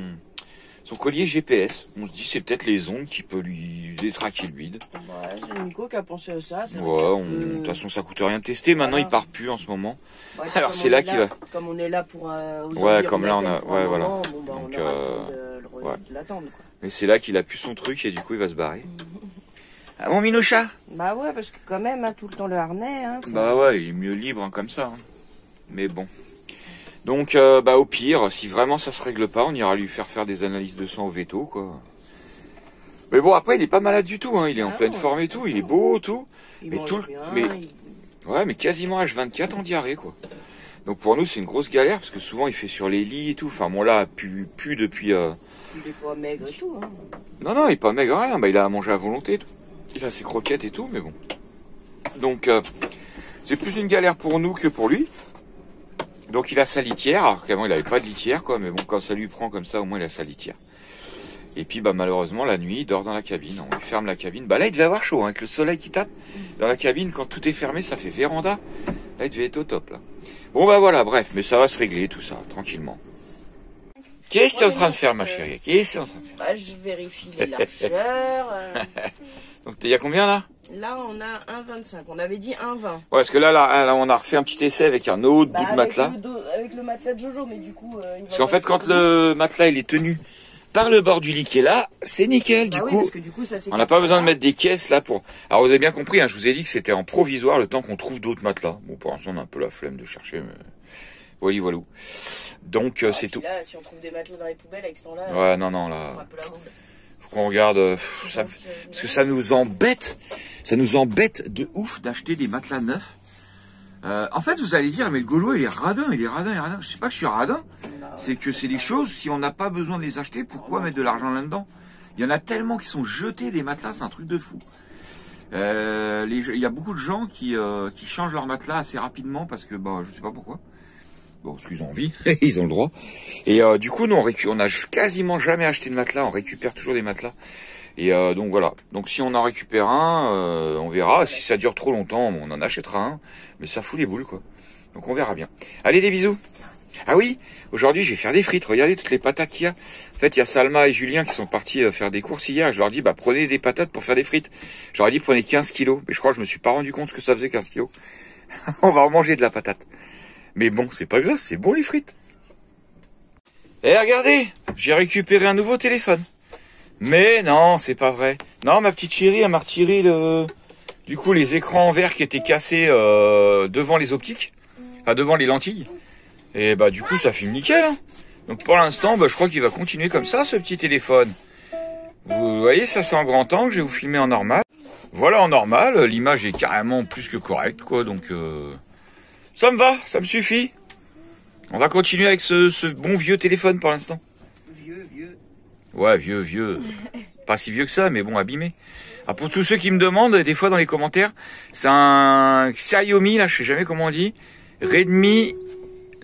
collier GPS. On se dit, c'est peut-être les ondes qui peuvent lui détraquer le bide. Ouais, c'est Nico qui a pensé à ça. Ouais, de toute façon, ça coûte rien de tester. Maintenant, Voilà. il part plus en ce moment. Ouais, Alors, c'est là qu'il va... Comme on est là pour... Ouais, comme là, on a... Ouais, voilà. Moment, Donc, on aura le temps de l'attendre, quoi. Mais c'est là qu'il a pu son truc et du coup, il va se barrer. Ah bon, Minoucha? Bah ouais, parce que quand même, hein, tout le temps le harnais... Hein, Bah ouais, il est mieux libre hein, comme ça. Hein. Mais bon. Donc, bah au pire, si vraiment ça se règle pas, on ira lui faire des analyses de sang au veto, quoi. Mais bon, après, il est pas malade du tout, hein. Il est en pleine forme et tout, il est beau, tout. Il mange bien, Ouais, mais quasiment H24 en diarrhée, quoi. Donc pour nous, c'est une grosse galère, parce que souvent, il fait sur les lits et tout. Enfin, bon, là, plus depuis... Il est pas maigre et tout, hein. Non, il est pas maigre, rien. Bah, il a à manger à volonté, tout. Il a ses croquettes et tout, mais bon. Donc, c'est plus une galère pour nous que pour lui. Donc, il a sa litière. Alors qu'avant, il avait pas de litière, quoi. Mais bon, quand ça lui prend comme ça, au moins, il a sa litière. Et puis bah malheureusement la nuit il dort dans la cabine, on lui ferme la cabine. Bah là il devait avoir chaud, hein, avec le soleil qui tape dans la cabine, quand tout est fermé ça fait véranda. Là il devait être au top là. Bon bah voilà, bref, mais ça va se régler tout ça, tranquillement. Qu'est-ce que tu es en train de faire ma chérie? Qu'est-ce que tu es en train de faire? Bah, je vérifie les largeurs. Donc il y a combien là? Là on a 1,25, on avait dit 1,20. Ouais, parce que là on a refait un petit essai avec un autre bout de matelas. Avec le matelas de Jojo, mais du coup... Parce qu'en fait quand le matelas il est tenu par le bord du lit qui est là, c'est nickel, bah du oui, coup, parce que du coup ça, on n'a pas besoin de mettre des caisses là pour... Alors vous avez bien compris, hein, je vous ai dit que c'était en provisoire le temps qu'on trouve d'autres matelas. Bon, pour l'instant on a un peu la flemme de chercher, mais... Voilà, voilà. Donc c'est tout. Là, si on trouve des matelas dans les poubelles avec ce temps-là... Ouais, non, là... Faut qu'on regarde... parce que ça nous embête. Ça nous embête de ouf d'acheter des matelas neufs. En fait, vous allez dire, mais le Gaulois, il est radin. Je sais pas que je suis radin. C'est que c'est des choses, si on n'a pas besoin de les acheter, pourquoi mettre de l'argent là-dedans? Il y en a tellement qui sont jetés des matelas, c'est un truc de fou. Il y a beaucoup de gens qui changent leur matelas assez rapidement parce que, bah, je sais pas pourquoi. Bon, parce qu'ils ont envie, ils ont le droit. Et du coup, nous, on a quasiment jamais acheté de matelas, on récupère toujours des matelas. Et donc voilà, donc si on en récupère un, on verra. Si ça dure trop longtemps, on en achètera un. Mais ça fout les boules, quoi. Donc on verra bien. Allez, des bisous. Ah oui, aujourd'hui je vais faire des frites. Regardez toutes les patates qu'il y a. En fait, il y a Salma et Julien qui sont partis faire des courses hier. Je leur dis, bah prenez des patates pour faire des frites. Je leur ai dit, prenez 15 kilos. Mais je crois que je me suis pas rendu compte ce que ça faisait 15 kilos. On va en manger de la patate. Mais bon, c'est pas grave, c'est bon les frites. Et regardez, j'ai récupéré un nouveau téléphone. Mais non, c'est pas vrai. Non, ma petite chérie, elle m'a retiré du coup les écrans en verre qui étaient cassés devant les optiques. Enfin, devant les lentilles. Et bah du coup, ça filme nickel. Hein. Donc pour l'instant, bah, je crois qu'il va continuer comme ça, ce petit téléphone. Vous voyez, ça c'est en grand angle, je vais vous filmer en normal. Voilà, en normal, l'image est carrément plus que correcte, quoi. Donc ça me va, ça me suffit. On va continuer avec ce bon vieux téléphone pour l'instant. Vieux. Ouais, vieux. Pas si vieux que ça, mais bon, abîmé. Alors pour tous ceux qui me demandent, des fois dans les commentaires, c'est un Xiaomi, là, je sais jamais comment on dit, Redmi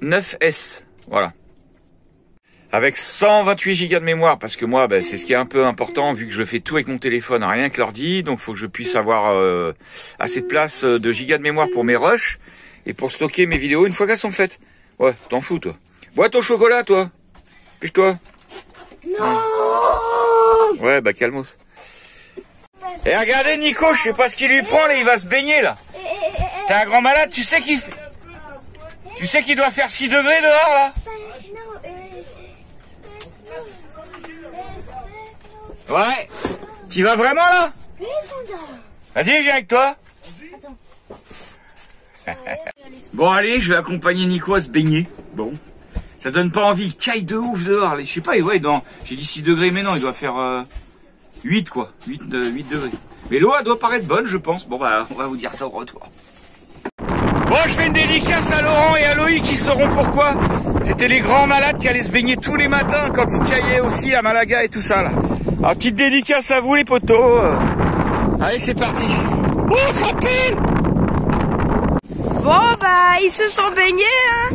9S, voilà. Avec 128 Go de mémoire, parce que moi, bah, c'est ce qui est un peu important, vu que je fais tout avec mon téléphone, rien que l'ordi, donc il faut que je puisse avoir assez de place de gigas de mémoire pour mes rushs, et pour stocker mes vidéos une fois qu'elles sont faites. Ouais, t'en fous, toi. Bois ton chocolat, toi. Piche-toi. Non. Ouais, bah calmos. Et regardez Nico, je sais pas ce qu'il lui prend, là, il va se baigner, là. T'es un grand malade, tu sais qu'il doit faire 6 degrés dehors, là. Ouais. Tu vas vraiment, là? Vas-y, viens avec toi. Bon, allez, je vais accompagner Nico à se baigner. Bon. Ça donne pas envie. Il caille de ouf dehors. Je sais pas, ouais, j'ai dit 6 degrés, mais non, il doit faire 8, quoi. 8 degrés. Mais l'eau, elle doit paraître bonne, je pense. Bon, bah, on va vous dire ça au retour. Bon, je fais une dédicace à Laurent et à Loïc qui sauront pourquoi. C'était les grands malades qui allaient se baigner tous les matins quand ils caillaient aussi à Malaga et tout ça, là. Alors, petite dédicace à vous, les potos. Allez, c'est parti. Oh, ça pile! Bon, bah, ils se sont baignés, hein.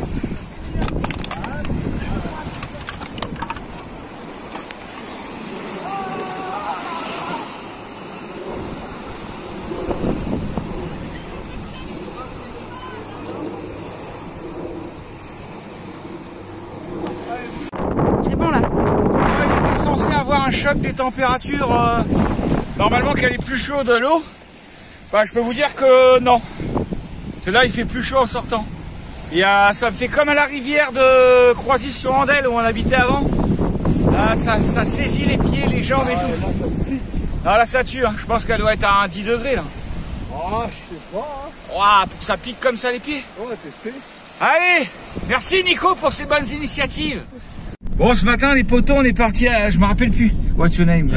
C'est bon, là. Il était censé avoir un choc des températures. Normalement, qu'elle est plus chaude de l'eau. Bah, je peux vous dire que non. Là, il fait plus chaud en sortant. Et ça me fait comme à la rivière de Croisy-sur-Andelle où on habitait avant. Là, ça saisit les pieds, les jambes et tout. Là, ça pique. Ah, là, ça tue. Hein. Je pense qu'elle doit être à 10 degrés là. Oh, je sais pas. Ouah, pour que ça pique comme ça les pieds. On va tester. Allez, merci Nico pour ces bonnes initiatives. Bon, ce matin, les potos, on est partis à... Je me rappelle plus. What's your name?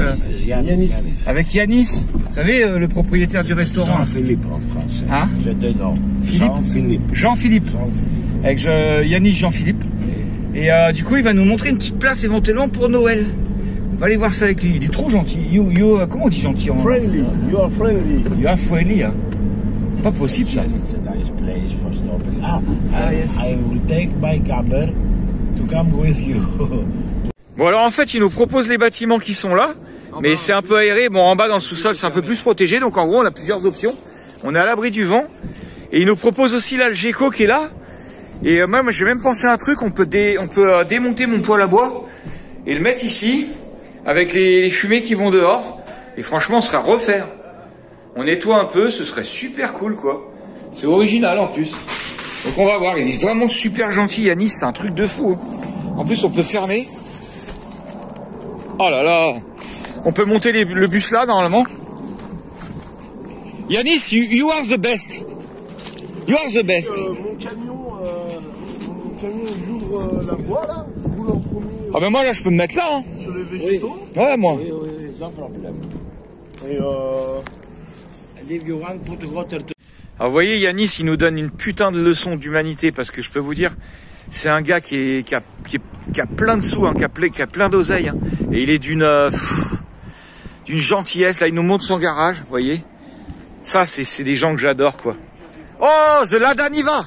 Yanis. Avec Yanis. Vous savez, le propriétaire du restaurant. Jean-Philippe en français. Hein? J'ai deux noms. Philippe. Jean-Philippe. Avec Yanis Jean-Philippe. Et du coup, il va nous montrer une petite place éventuellement pour Noël. On va aller voir ça avec lui. Il est trop gentil. Comment on dit gentil en... Friendly. You are friendly. You are friendly, hein. Pas possible, ça. It's a nice place for stopping. Yes. I will take my camper to come with you. Bon alors en fait, ils nous proposent les bâtiments qui sont là, mais c'est un peu aéré. Bon, en bas dans le sous-sol, c'est un peu plus protégé, donc en gros, on a plusieurs options. On est à l'abri du vent. Et ils nous proposent aussi là le Geco qui est là. Et moi j'ai même pensé à un truc, on peut démonter mon poêle à bois et le mettre ici, avec les fumées qui vont dehors. Et franchement, on serait à refaire. On nettoie un peu, ce serait super cool quoi. C'est original en plus. Donc on va voir, il est vraiment super gentil Yanis, c'est un truc de fou. En plus on peut fermer. Oh là là. On peut monter le bus là normalement. Yanis, you are the best. You are the best. Mon camion j'ouvre la voie là, je roule en premier. Ah ben moi là je peux me mettre là hein. Sur les végétaux. Oui. Ouais moi. Oui, no problem. Et If you want, put water to... Alors vous voyez Yanis il nous donne une putain de leçon d'humanité parce que je peux vous dire c'est un gars qui a plein de sous, hein, qui a plein d'oseille hein, et il est d'une gentillesse. Là il nous montre son garage, vous voyez. Ça c'est des gens que j'adore quoi. Oh the Lada Niva.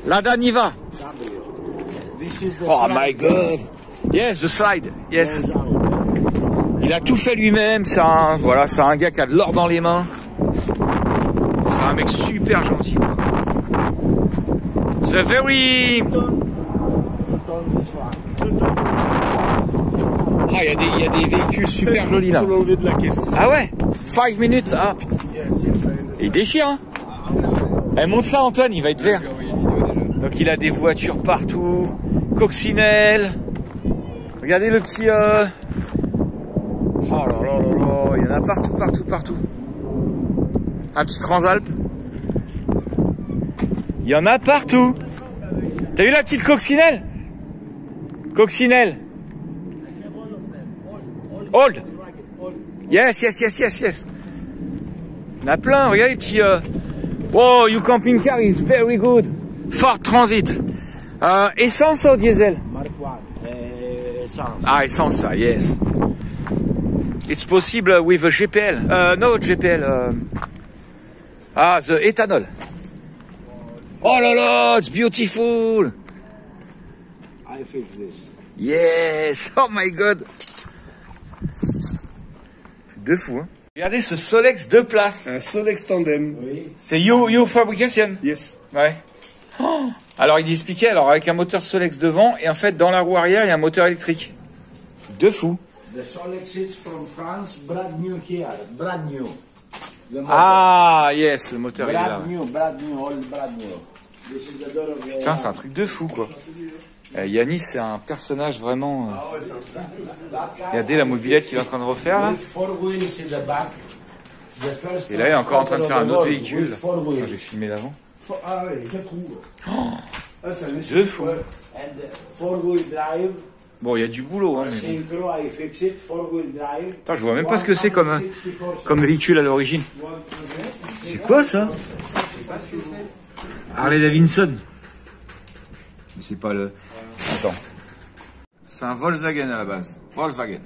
Lada Niva. Oh my god. Yes the slide. Yes. Il a tout fait lui-même. C'est un gars qui a de l'or dans les mains. C'est un mec super gentil quoi. C'est very... Ah, il y a des véhicules super jolis là. l'enlever de la caisse. Ah ouais 5 minutes. Ah putain. Il déchire hein. Eh, montre ça Antoine, il va être vert. Donc il a des voitures partout. Coccinelle. Regardez le petit... Oh là là là là. Il y en a partout. Un petit Transalp. Il y en a partout. T'as vu la petite coccinelle? Coccinelle. Old. Yes. Il y en a plein. Regardez les petits... Oh, your camping car is very good. Ford Transit. Essence ou diesel? Mark 1. Essence. Ah, essence, ça, yes. It's possible with a GPL. No GPL. The ethanol. Oh là là, it's beautiful. I fix this. Yes. Oh my god. De fou, hein. Regardez ce Solex 2 places. Un Solex tandem. Oui. C'est your fabrication. Yes. Ouais. Oh. Alors il expliquait, avec un moteur Solex devant et en fait dans la roue arrière il y a un moteur électrique. De fou. The Solex is from France, brand new here, brand new. The motor. Ah yes, le moteur il est là. brand new, all brand new. This is the door of the... Putain, c'est un truc de fou quoi. Yanis c'est un personnage vraiment. Regardez la mobilette qu'il est en train de refaire là. Four wheels in the back. The first Et là il est encore en train de faire un autre with véhicule. four Enfin, wheels. j'ai filmé l'avant. Ah ouais, 4 roues. Ah, c'est un De fou. And four wheel drive. Bon il y a du boulot hein, mais bon. Synchro, I fix it. Four wheel drive. Putain, je vois même pas ce que c'est comme véhicule à l'origine. C'est quoi ça? Harley Davidson. Mais c'est pas le... Attends. C'est un Volkswagen à la base. Volkswagen.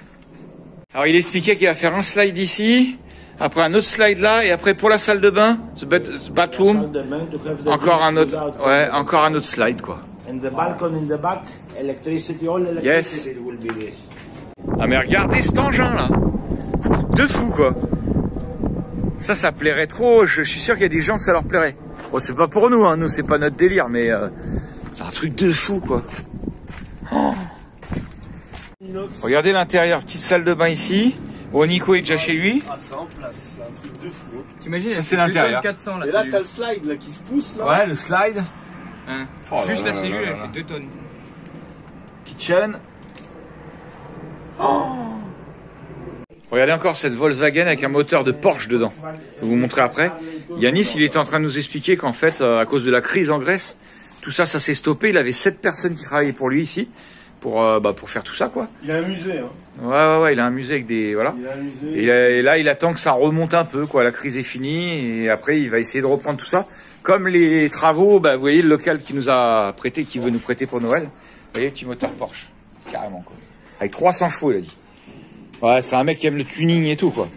Alors il expliquait qu'il va faire un slide ici, après un autre slide là, et après pour la salle de bain, the bathroom, encore un autre slide quoi. And the balcony in the back, electricity, all electricity will be this. Ah mais regardez cet engin là. De fou quoi. Ça plairait trop, je suis sûr qu'il y a des gens que ça leur plairait. Bon c'est pas pour nous, hein. Nous c'est pas notre délire, mais c'est un truc de fou quoi. Oh. Regardez l'intérieur, petite salle de bain ici. Bon Nico est déjà chez lui. Ah, c'est en place, c'est un truc de fou. Hein. T'imagines, c'est l'intérieur. 400 là. Et là, t'as le slide là, qui se pousse là. Ouais, le slide. Hein. Oh Juste là la là cellule, là elle là. fait 2 tonnes. Kitchen. Oh. Regardez encore cette Volkswagen avec un moteur de Porsche dedans. Je vais vous montrer après. Yanis, il était en train de nous expliquer qu'en fait, à cause de la crise en Grèce, tout ça s'est stoppé. Il avait 7 personnes qui travaillaient pour lui ici, pour faire tout ça, quoi. Il a un musée, hein. Ouais, il a un musée avec des... Voilà. Il a un musée. Et là, il attend que ça remonte un peu, quoi. La crise est finie, et après, il va essayer de reprendre tout ça. Comme les travaux, vous voyez, le local qui nous a prêté, qui veut nous prêter pour Noël. Vous voyez, petit moteur Porsche. Carrément, quoi. Avec 300 chevaux, il a dit. Ouais, c'est un mec qui aime le tuning et tout, quoi.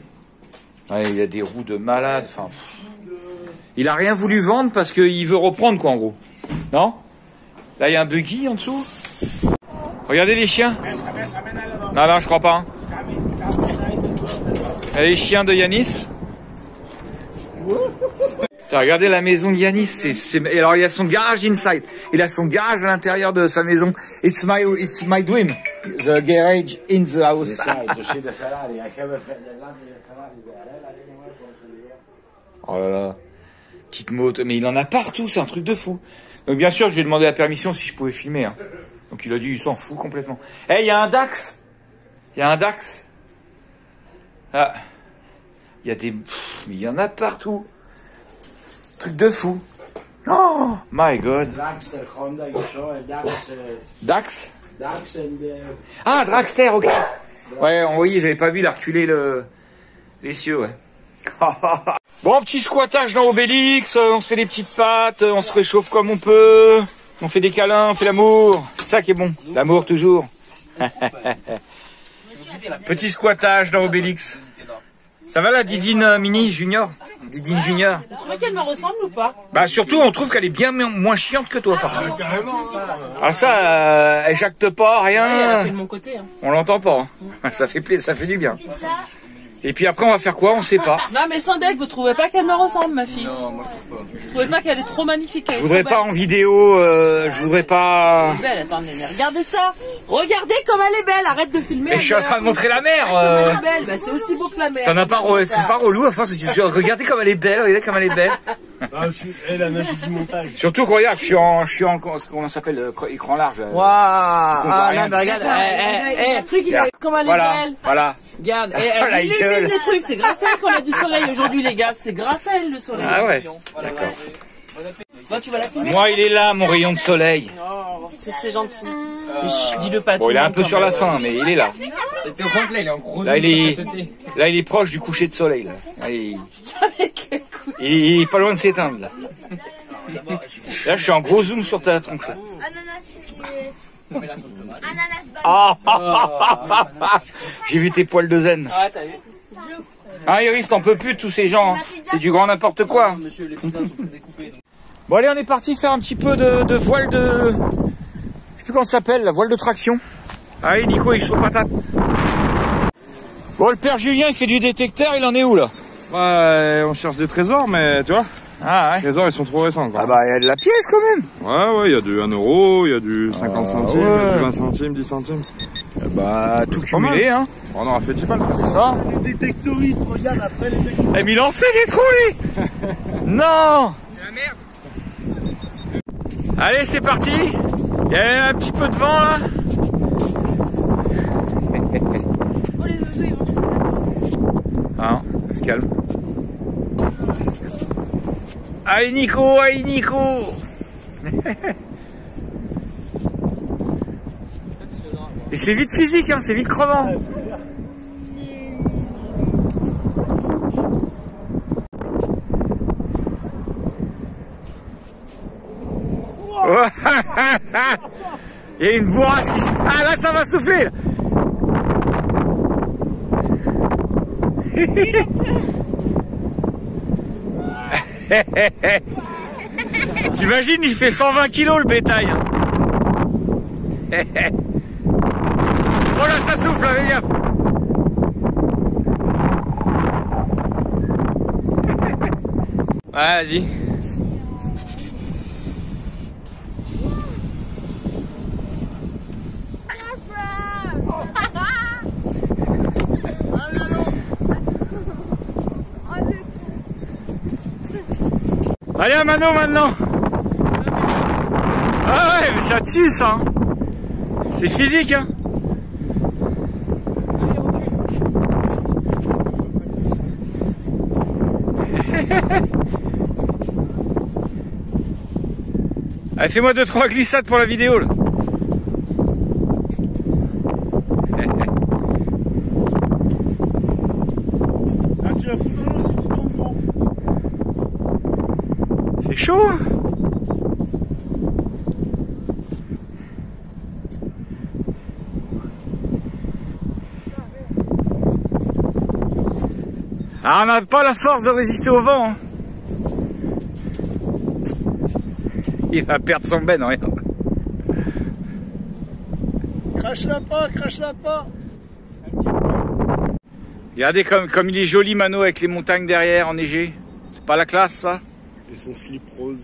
Ouais, il a des roues de malade, enfin... Il a rien voulu vendre parce qu'il veut reprendre, quoi, en gros. Non? Là, il y a un buggy en dessous. Regardez les chiens. Non, non, je crois pas. Hein. Les chiens de Yanis. Regardez la maison de Yanis. Alors, il a son garage inside. Il a son garage à l'intérieur de sa maison. It's my dream. The garage in the house. Oh là là. Petite moto. Mais il en a partout. C'est un truc de fou. Donc, bien sûr, je lui ai demandé la permission si je pouvais filmer. Hein. Donc, il a dit, il s'en fout complètement. Eh, il y a un Dax. Il y a un Dax. Ah. Il y a des... mais il y en a partout. Truc de fou. Oh my god. Dragster, Honda, Dax. Dax Ah, Dragster, ok. Ouais, on voyait, ils avaient pas vu, il a reculé les cieux, ouais. Bon, petit squattage dans Obélix, on se fait des petites pattes, on se réchauffe comme on peut, on fait des câlins, on fait l'amour. C'est ça qui est bon, l'amour toujours. Petit squattage dans Obélix. Ça va la Didine Mini Junior? Didine Junior. Tu trouves qu'elle me ressemble ou pas? Bah surtout on trouve qu'elle est bien moins chiante que toi par contre. Ah ça, elle jacte pas, rien. Ouais, elle a fait de mon côté. Hein. On l'entend pas. Hein. Ça fait plaisir, ça fait du bien. Et puis après on va faire quoi? On sait pas. Non mais sans deck, vous trouvez pas qu'elle me ressemble ma fille? Non, moi je trouve pas. Vous trouvez pas qu'elle est trop magnifique? Je voudrais pas en vidéo, je voudrais pas... Elle est belle, attendez, mais regardez ça. Regardez comme elle est belle, arrête de filmer. Mais je suis en train de montrer la mer. Elle est belle, bah, c'est aussi beau que la mer. T'en as pas, c'est pas relou à force. Regardez comme elle est belle, regardez comme elle est belle. Elle a nagé du montage. Surtout que regarde, je suis en ce qu'on s'appelle écran large. Waouh. Ah non mais regarde, comme elle est belle. Voilà. Regarde, elle illumine les trucs, c'est grâce à elle qu'on a du soleil aujourd'hui les gars, c'est grâce à elle le soleil. Ah ouais. D'accord. Toi tu vas la filmer? Moi il est là, mon rayon de soleil. Oh, c'est gentil. Dis-le pas. Bon, il est un peu sur la fin, mais il est là. C'était au complet, il est en gros. Là il est proche du coucher de soleil là. Là, il est pas loin de s'éteindre là. Là je suis en gros zoom sur ta tronche. Là. Ah, j'ai vu tes poils de zen. Ah, t'as vu. Ah Iris, t'en peux plus de tous ces gens. Hein. C'est du grand n'importe quoi. Bon allez, on est parti faire un petit peu de voile de... Je sais plus comment ça s'appelle, la voile de traction. Allez Nico, il est chaud patate. Bon, le père Julien, il fait du détecteur, il en est où là? Ouais, on cherche des trésors, mais tu vois, Ah ouais. les trésors ils sont trop récents quoi. Ah bah il y a de la pièce quand même. Ouais, il y a du 1 euro, il y a du 50 centimes, il y a ouais. du 20 centimes, 10 centimes. Bah tout pas cumulé mal. hein. On aura fait 10 balles. C'est ça. Les détectoristes, regarde après les mecs. Eh mais il en fait des trous lui. Non. C'est la merde. Allez c'est parti. Il y a un petit peu de vent là. Oh, les oiseaux, ils vont se... Ah, ça se calme. Allez Nico, allez Nico. Et c'est vite physique, hein, c'est vite crevant. Il y a une bourrasque qui... Ah là ça va souffler là. T'imagines, il fait 120 kilos le bétail. Hein. Oh là, ça souffle, fais gaffe. Ouais, vas-y. Allez à Mano maintenant. Ah ouais mais ça tue ça hein. C'est physique hein. Allez fais-moi 2-3 glissades pour la vidéo là. Ah, tu vas foutre l'eau si tu tombes gros. C'est chaud hein. Ah, on n'a pas la force de résister au vent hein. Il va perdre son ben, regarde. Crache-la pas, crache-la pas. Regardez comme il est joli, Mano, avec les montagnes derrière enneigées. C'est pas la classe, ça? Et son slip rose.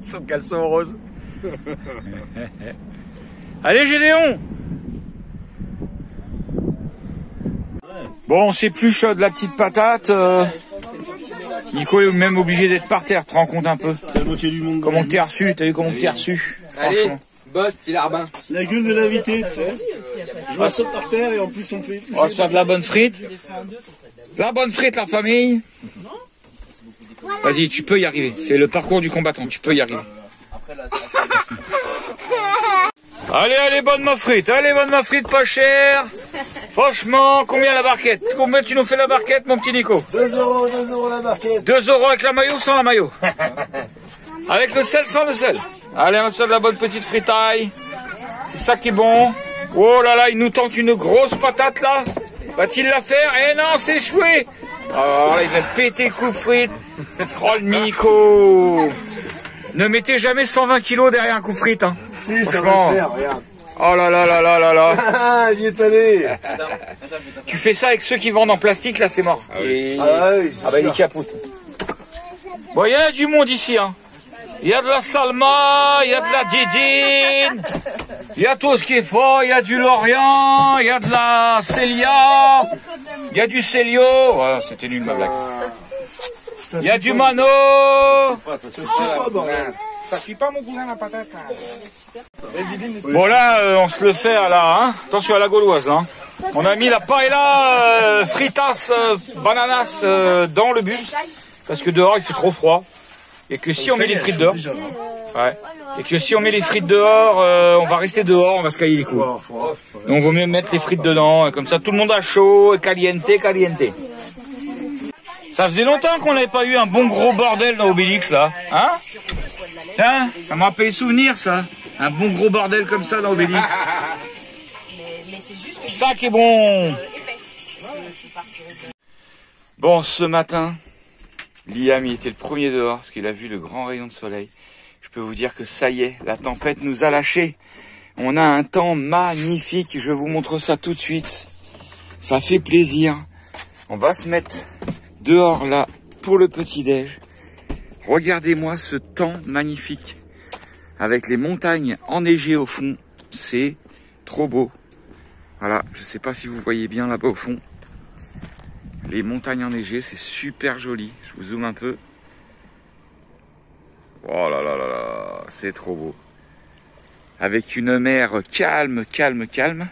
Son caleçon rose. Allez, Gédéon! Bon, on s'épluche de la petite patate. Nico est même obligé d'être par terre, tu te rends compte un peu? La moitié du monde. Comment t'es reçu? T'as vu comment t'es reçu? Allez, boss, petit larbin. La gueule de l'invité, tu sais. Je vois ça par terre et en plus on fait. On va se faire de la bonne frite. De la bonne frite, la famille. Vas-y, tu peux y arriver. C'est le parcours du combattant, tu peux y arriver. Allez, allez, bonne ma frite. Allez, bonne ma frite, pas cher. Franchement, combien la barquette? Combien tu nous fais la barquette, mon petit Nico? 2 € la barquette. 2 € avec la maillot ou sans la maillot? Avec le sel, sans le sel. Allez, on se fait de la bonne petite fritaille. C'est ça qui est bon. Oh là là, il nous tente une grosse patate là. Va-t-il la faire? Eh non, c'est échoué. Alors là, il va péter coup de frite. Oh le Nico. Ne mettez jamais 120 kilos derrière un coup de frite. Hein. Si, ça va le faire, regarde. Oh là là là là là là. Ah, il y est allé. Tu fais ça avec ceux qui vendent en plastique, là c'est mort. Oui, bah il capote. Bon, il y en a du monde ici. Hein. Il y a de la salma, il y a de la didine, il y a tout ce qu'il faut, il y a du lorient, il y a de la célia, il y a du célio. Oh, c'était nul ma blague. Il y a du mano. Ça suit pas mon cousin la patate. Bon là, on se le fait à la, hein. Attention à la gauloise là. Hein. On a mis la paella, fritas, bananas dans le bus parce que dehors il fait trop froid. Et que si on met les frites dehors, ouais. Et que si on met les frites dehors, on va rester dehors, on va se cailler les couilles. Donc vaut mieux mettre les frites dedans, comme ça tout le monde a chaud, caliente, caliente. Ça faisait longtemps qu'on n'avait pas eu un bon gros bordel dans Obélix là, hein? Tiens, ça me rappelle les souvenirs ça, un bon gros bordel comme ça dans Obélix. C'est ça qui est bon. Bon, ce matin, Liam, il était le premier dehors parce qu'il a vu le grand rayon de soleil. Je peux vous dire que ça y est, la tempête nous a lâchés. On a un temps magnifique, je vous montre ça tout de suite. Ça fait plaisir. On va se mettre dehors là pour le petit-déj. Regardez-moi ce temps magnifique. Avec les montagnes enneigées au fond, c'est trop beau. Voilà, je sais pas si vous voyez bien là-bas au fond. Les montagnes enneigées, c'est super joli. Je vous zoome un peu. Oh là là là là, c'est trop beau. Avec une mer calme, calme, calme.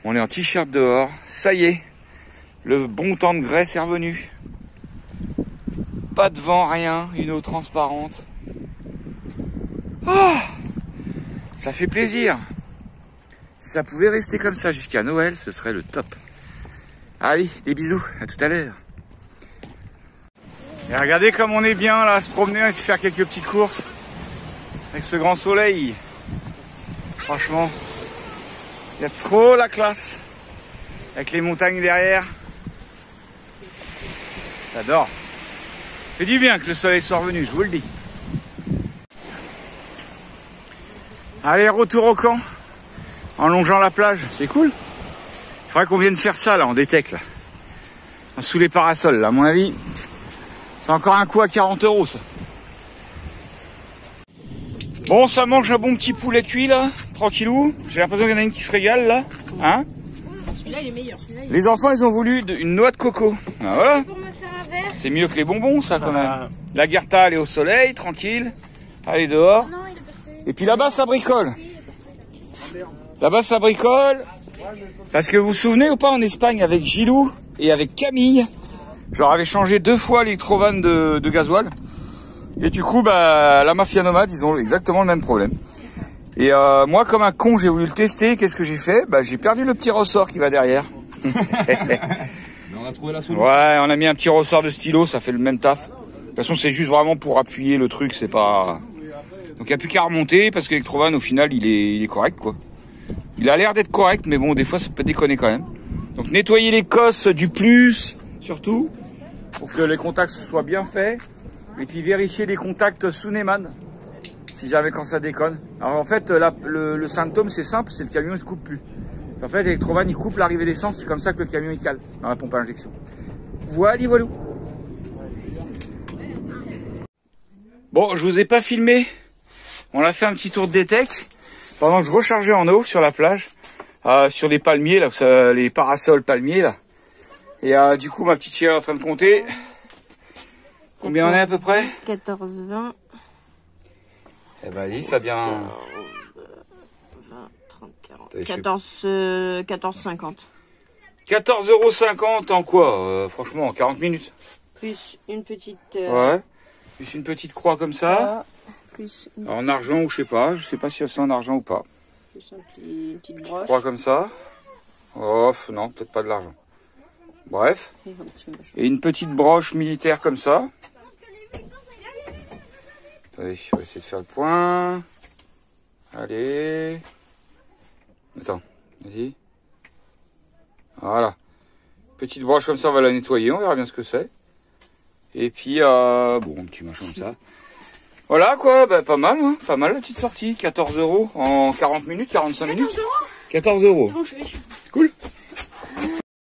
On est en t-shirt dehors. Ça y est, le bon temps de Grèce est revenu. Pas de vent, rien. Une eau transparente. Oh, ça fait plaisir. Si ça pouvait rester comme ça jusqu'à Noël, ce serait le top. Allez, des bisous, à tout à l'heure. Et regardez comme on est bien là, à se promener et faire quelques petites courses. Avec ce grand soleil. Franchement, il y a trop la classe. Avec les montagnes derrière. J'adore. Fait du bien que le soleil soit revenu, je vous le dis. Allez, retour au camp. En longeant la plage, c'est cool. Il faudrait qu'on vienne faire ça là, en détec là. Sous les parasols là, à mon avis. C'est encore un coup à 40 € ça. Bon, ça mange un bon petit poulet cuit là, tranquillou. J'ai l'impression qu'il y en a une qui se régale là. Hein? Celui-là il est meilleur. Les enfants ils ont voulu une noix de coco. Ah, voilà. C'est mieux que les bonbons ça quand même. La Gerta elle est au soleil, tranquille. Allez dehors. Et puis là-bas ça bricole. Là-bas ça bricole. Parce que vous vous souvenez ou pas en Espagne avec Gilou et avec Camille, je leur avais changé 2 fois l'électrovanne de gasoil. Et du coup, bah, la Mafia Nomade, ils ont exactement le même problème. Et moi, comme un con, j'ai voulu le tester. Qu'est-ce que j'ai fait? Bah, j'ai perdu le petit ressort qui va derrière. Mais on a trouvé la solution. Ouais, on a mis un petit ressort de stylo, ça fait le même taf. De toute façon, c'est juste vraiment pour appuyer le truc, c'est pas... Donc il n'y a plus qu'à remonter parce que l'électrovan, au final, il est correct, quoi. Il a l'air d'être correct, mais bon, des fois, ça peut déconner quand même. Donc nettoyer les cosses du plus, surtout, pour que les contacts soient bien faits. Et puis vérifier les contacts sous Neyman. Si jamais quand ça déconne. Alors en fait, le symptôme c'est simple, c'est le camion il se coupe plus. En fait, l'électrovan il coupe l'arrivée d'essence, c'est comme ça que le camion il cale dans la pompe à injection. Voilà, voilou. Bon, je vous ai pas filmé. On a fait un petit tour de détecte pendant que je rechargeais en eau sur la plage, sur les palmiers là, les parasols palmiers là. Et du coup, ma petite chérie est en train de compter. Combien on est à peu près? 14, 20. Eh ben, dis, ça bien. 20, 30, 40. Allez, 14,50. 14,50 € en quoi? Franchement, en 40 minutes. Plus une petite. Ouais. Plus une petite croix comme ça. Plus une, En argent ou je sais pas si c'est en argent ou pas. plus une petite broche. Croix comme ça. Oh, non, peut-être pas de l'argent. Bref. Et un petit machin. Et une petite broche militaire comme ça. Attendez, on va essayer de faire le point. Allez. Attends, vas-y. Voilà. Petite broche comme ça, on va la nettoyer, on verra bien ce que c'est. Et puis, bon, un petit machin comme ça. Voilà quoi, bah, pas mal, hein. Pas mal la petite sortie. 14 € en 40 minutes, 45 minutes. 14 €. 14 €. Bon, je vais.